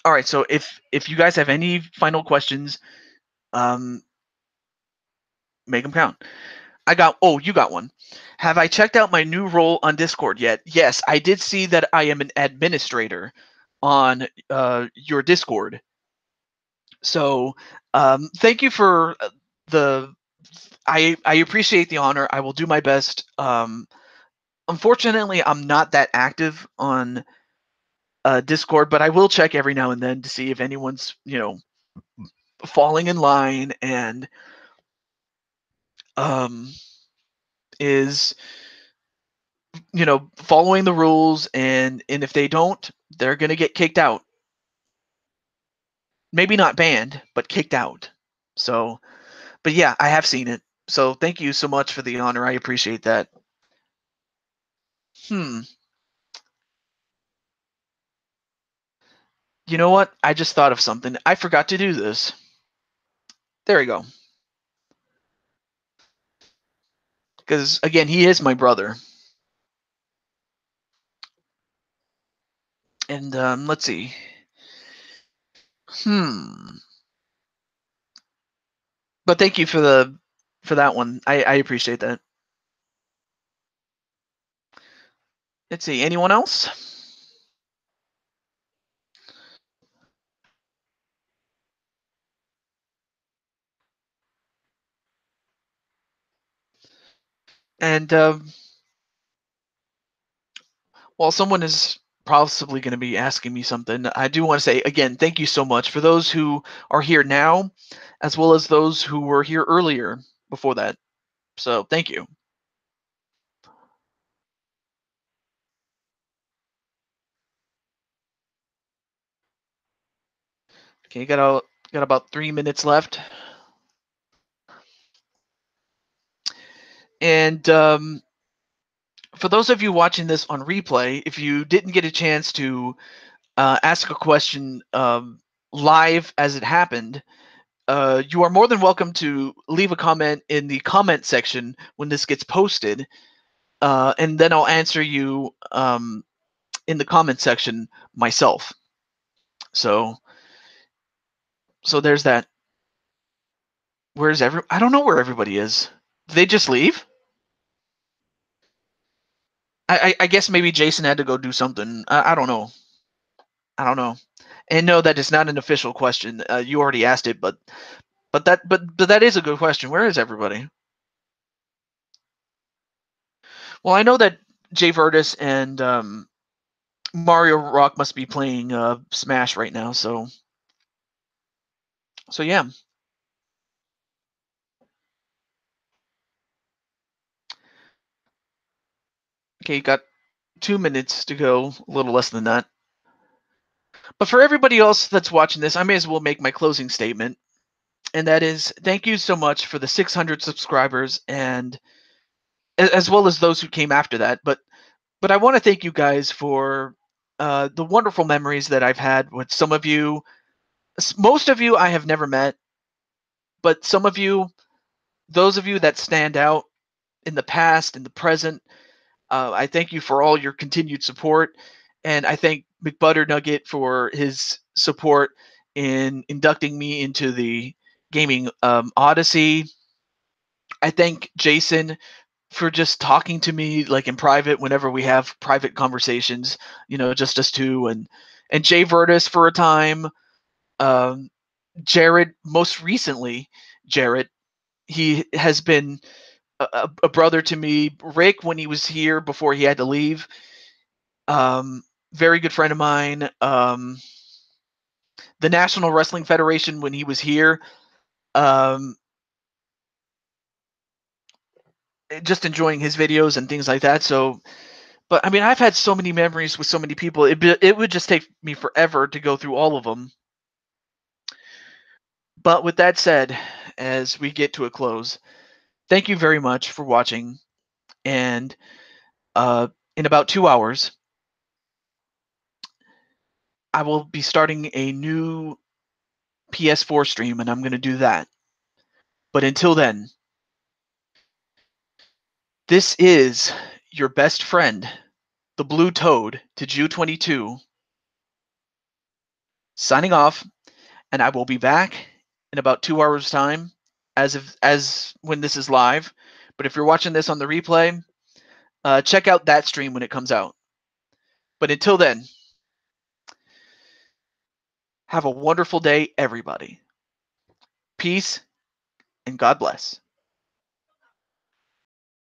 Speaker 1: all right. So if you guys have any final questions, make them count. You got one. Have I checked out my new role on Discord yet? Yes, I did see that I am an administrator on your Discord. So thank you for the I appreciate the honor. I will do my best. Unfortunately, I'm not that active on Discord, but I will check every now and then to see if anyone's falling in line and um, is following the rules, and if they don't, they're gonna get kicked out. Maybe not banned, but kicked out. So, but yeah, I have seen it. So thank you so much for the honor. I appreciate that. Hmm. You know what? I just thought of something. I forgot to do this. There we go. Because again, he is my brother. And let's see. Hmm. But thank you for that one. I appreciate that. Let's see. Anyone else? And while someone is possibly going to be asking me something, I do want to say again, thank you so much for those who are here now, as well as those who were here earlier before that. So thank you. Okay, got about 3 minutes left, and for those of you watching this on replay, if you didn't get a chance to ask a question live as it happened, you are more than welcome to leave a comment in the comment section when this gets posted, and then I'll answer you in the comment section myself. So, so there's that. Where's I don't know where everybody is. Did they just leave? I guess maybe Jason had to go do something. I don't know. I don't know. And no, that is not an official question. You already asked it, but that is a good question. Where is everybody? Well, I know that Jay Vertus and Mario Rock must be playing Smash right now. So yeah. Okay, you got 2 minutes to go. A little less than that. But for everybody else that's watching this, I may as well make my closing statement, and that is thank you so much for the 600 subscribers, and as well as those who came after that. But I want to thank you guys for the wonderful memories that I've had with some of you. Most of you I have never met, but some of you, those of you that stand out in the past, in the present, I thank you for all your continued support, and I thank McButternugget for his support in inducting me into the Gaming Odyssey. I thank Jason for just talking to me like in private whenever we have private conversations, just us two, and Jay Vertus for a time, um, Jared most recently. Jared, he has been a brother to me. Rick, when he was here before he had to leave, very good friend of mine. The National Wrestling Federation when he was here, um, just enjoying his videos and things like that. So, but I mean, I've had so many memories with so many people. It would just take me forever to go through all of them. But with that said, as we get to a close, thank you very much for watching. And in about 2 hours, I will be starting a new PS4 stream, and I'm going to do that. But until then, this is your best friend, the Blue Toad to Jew22, signing off, and I will be back in about 2 hours' time, as when this is live. But if you're watching this on the replay, check out that stream when it comes out. But until then, have a wonderful day, everybody. Peace and God bless.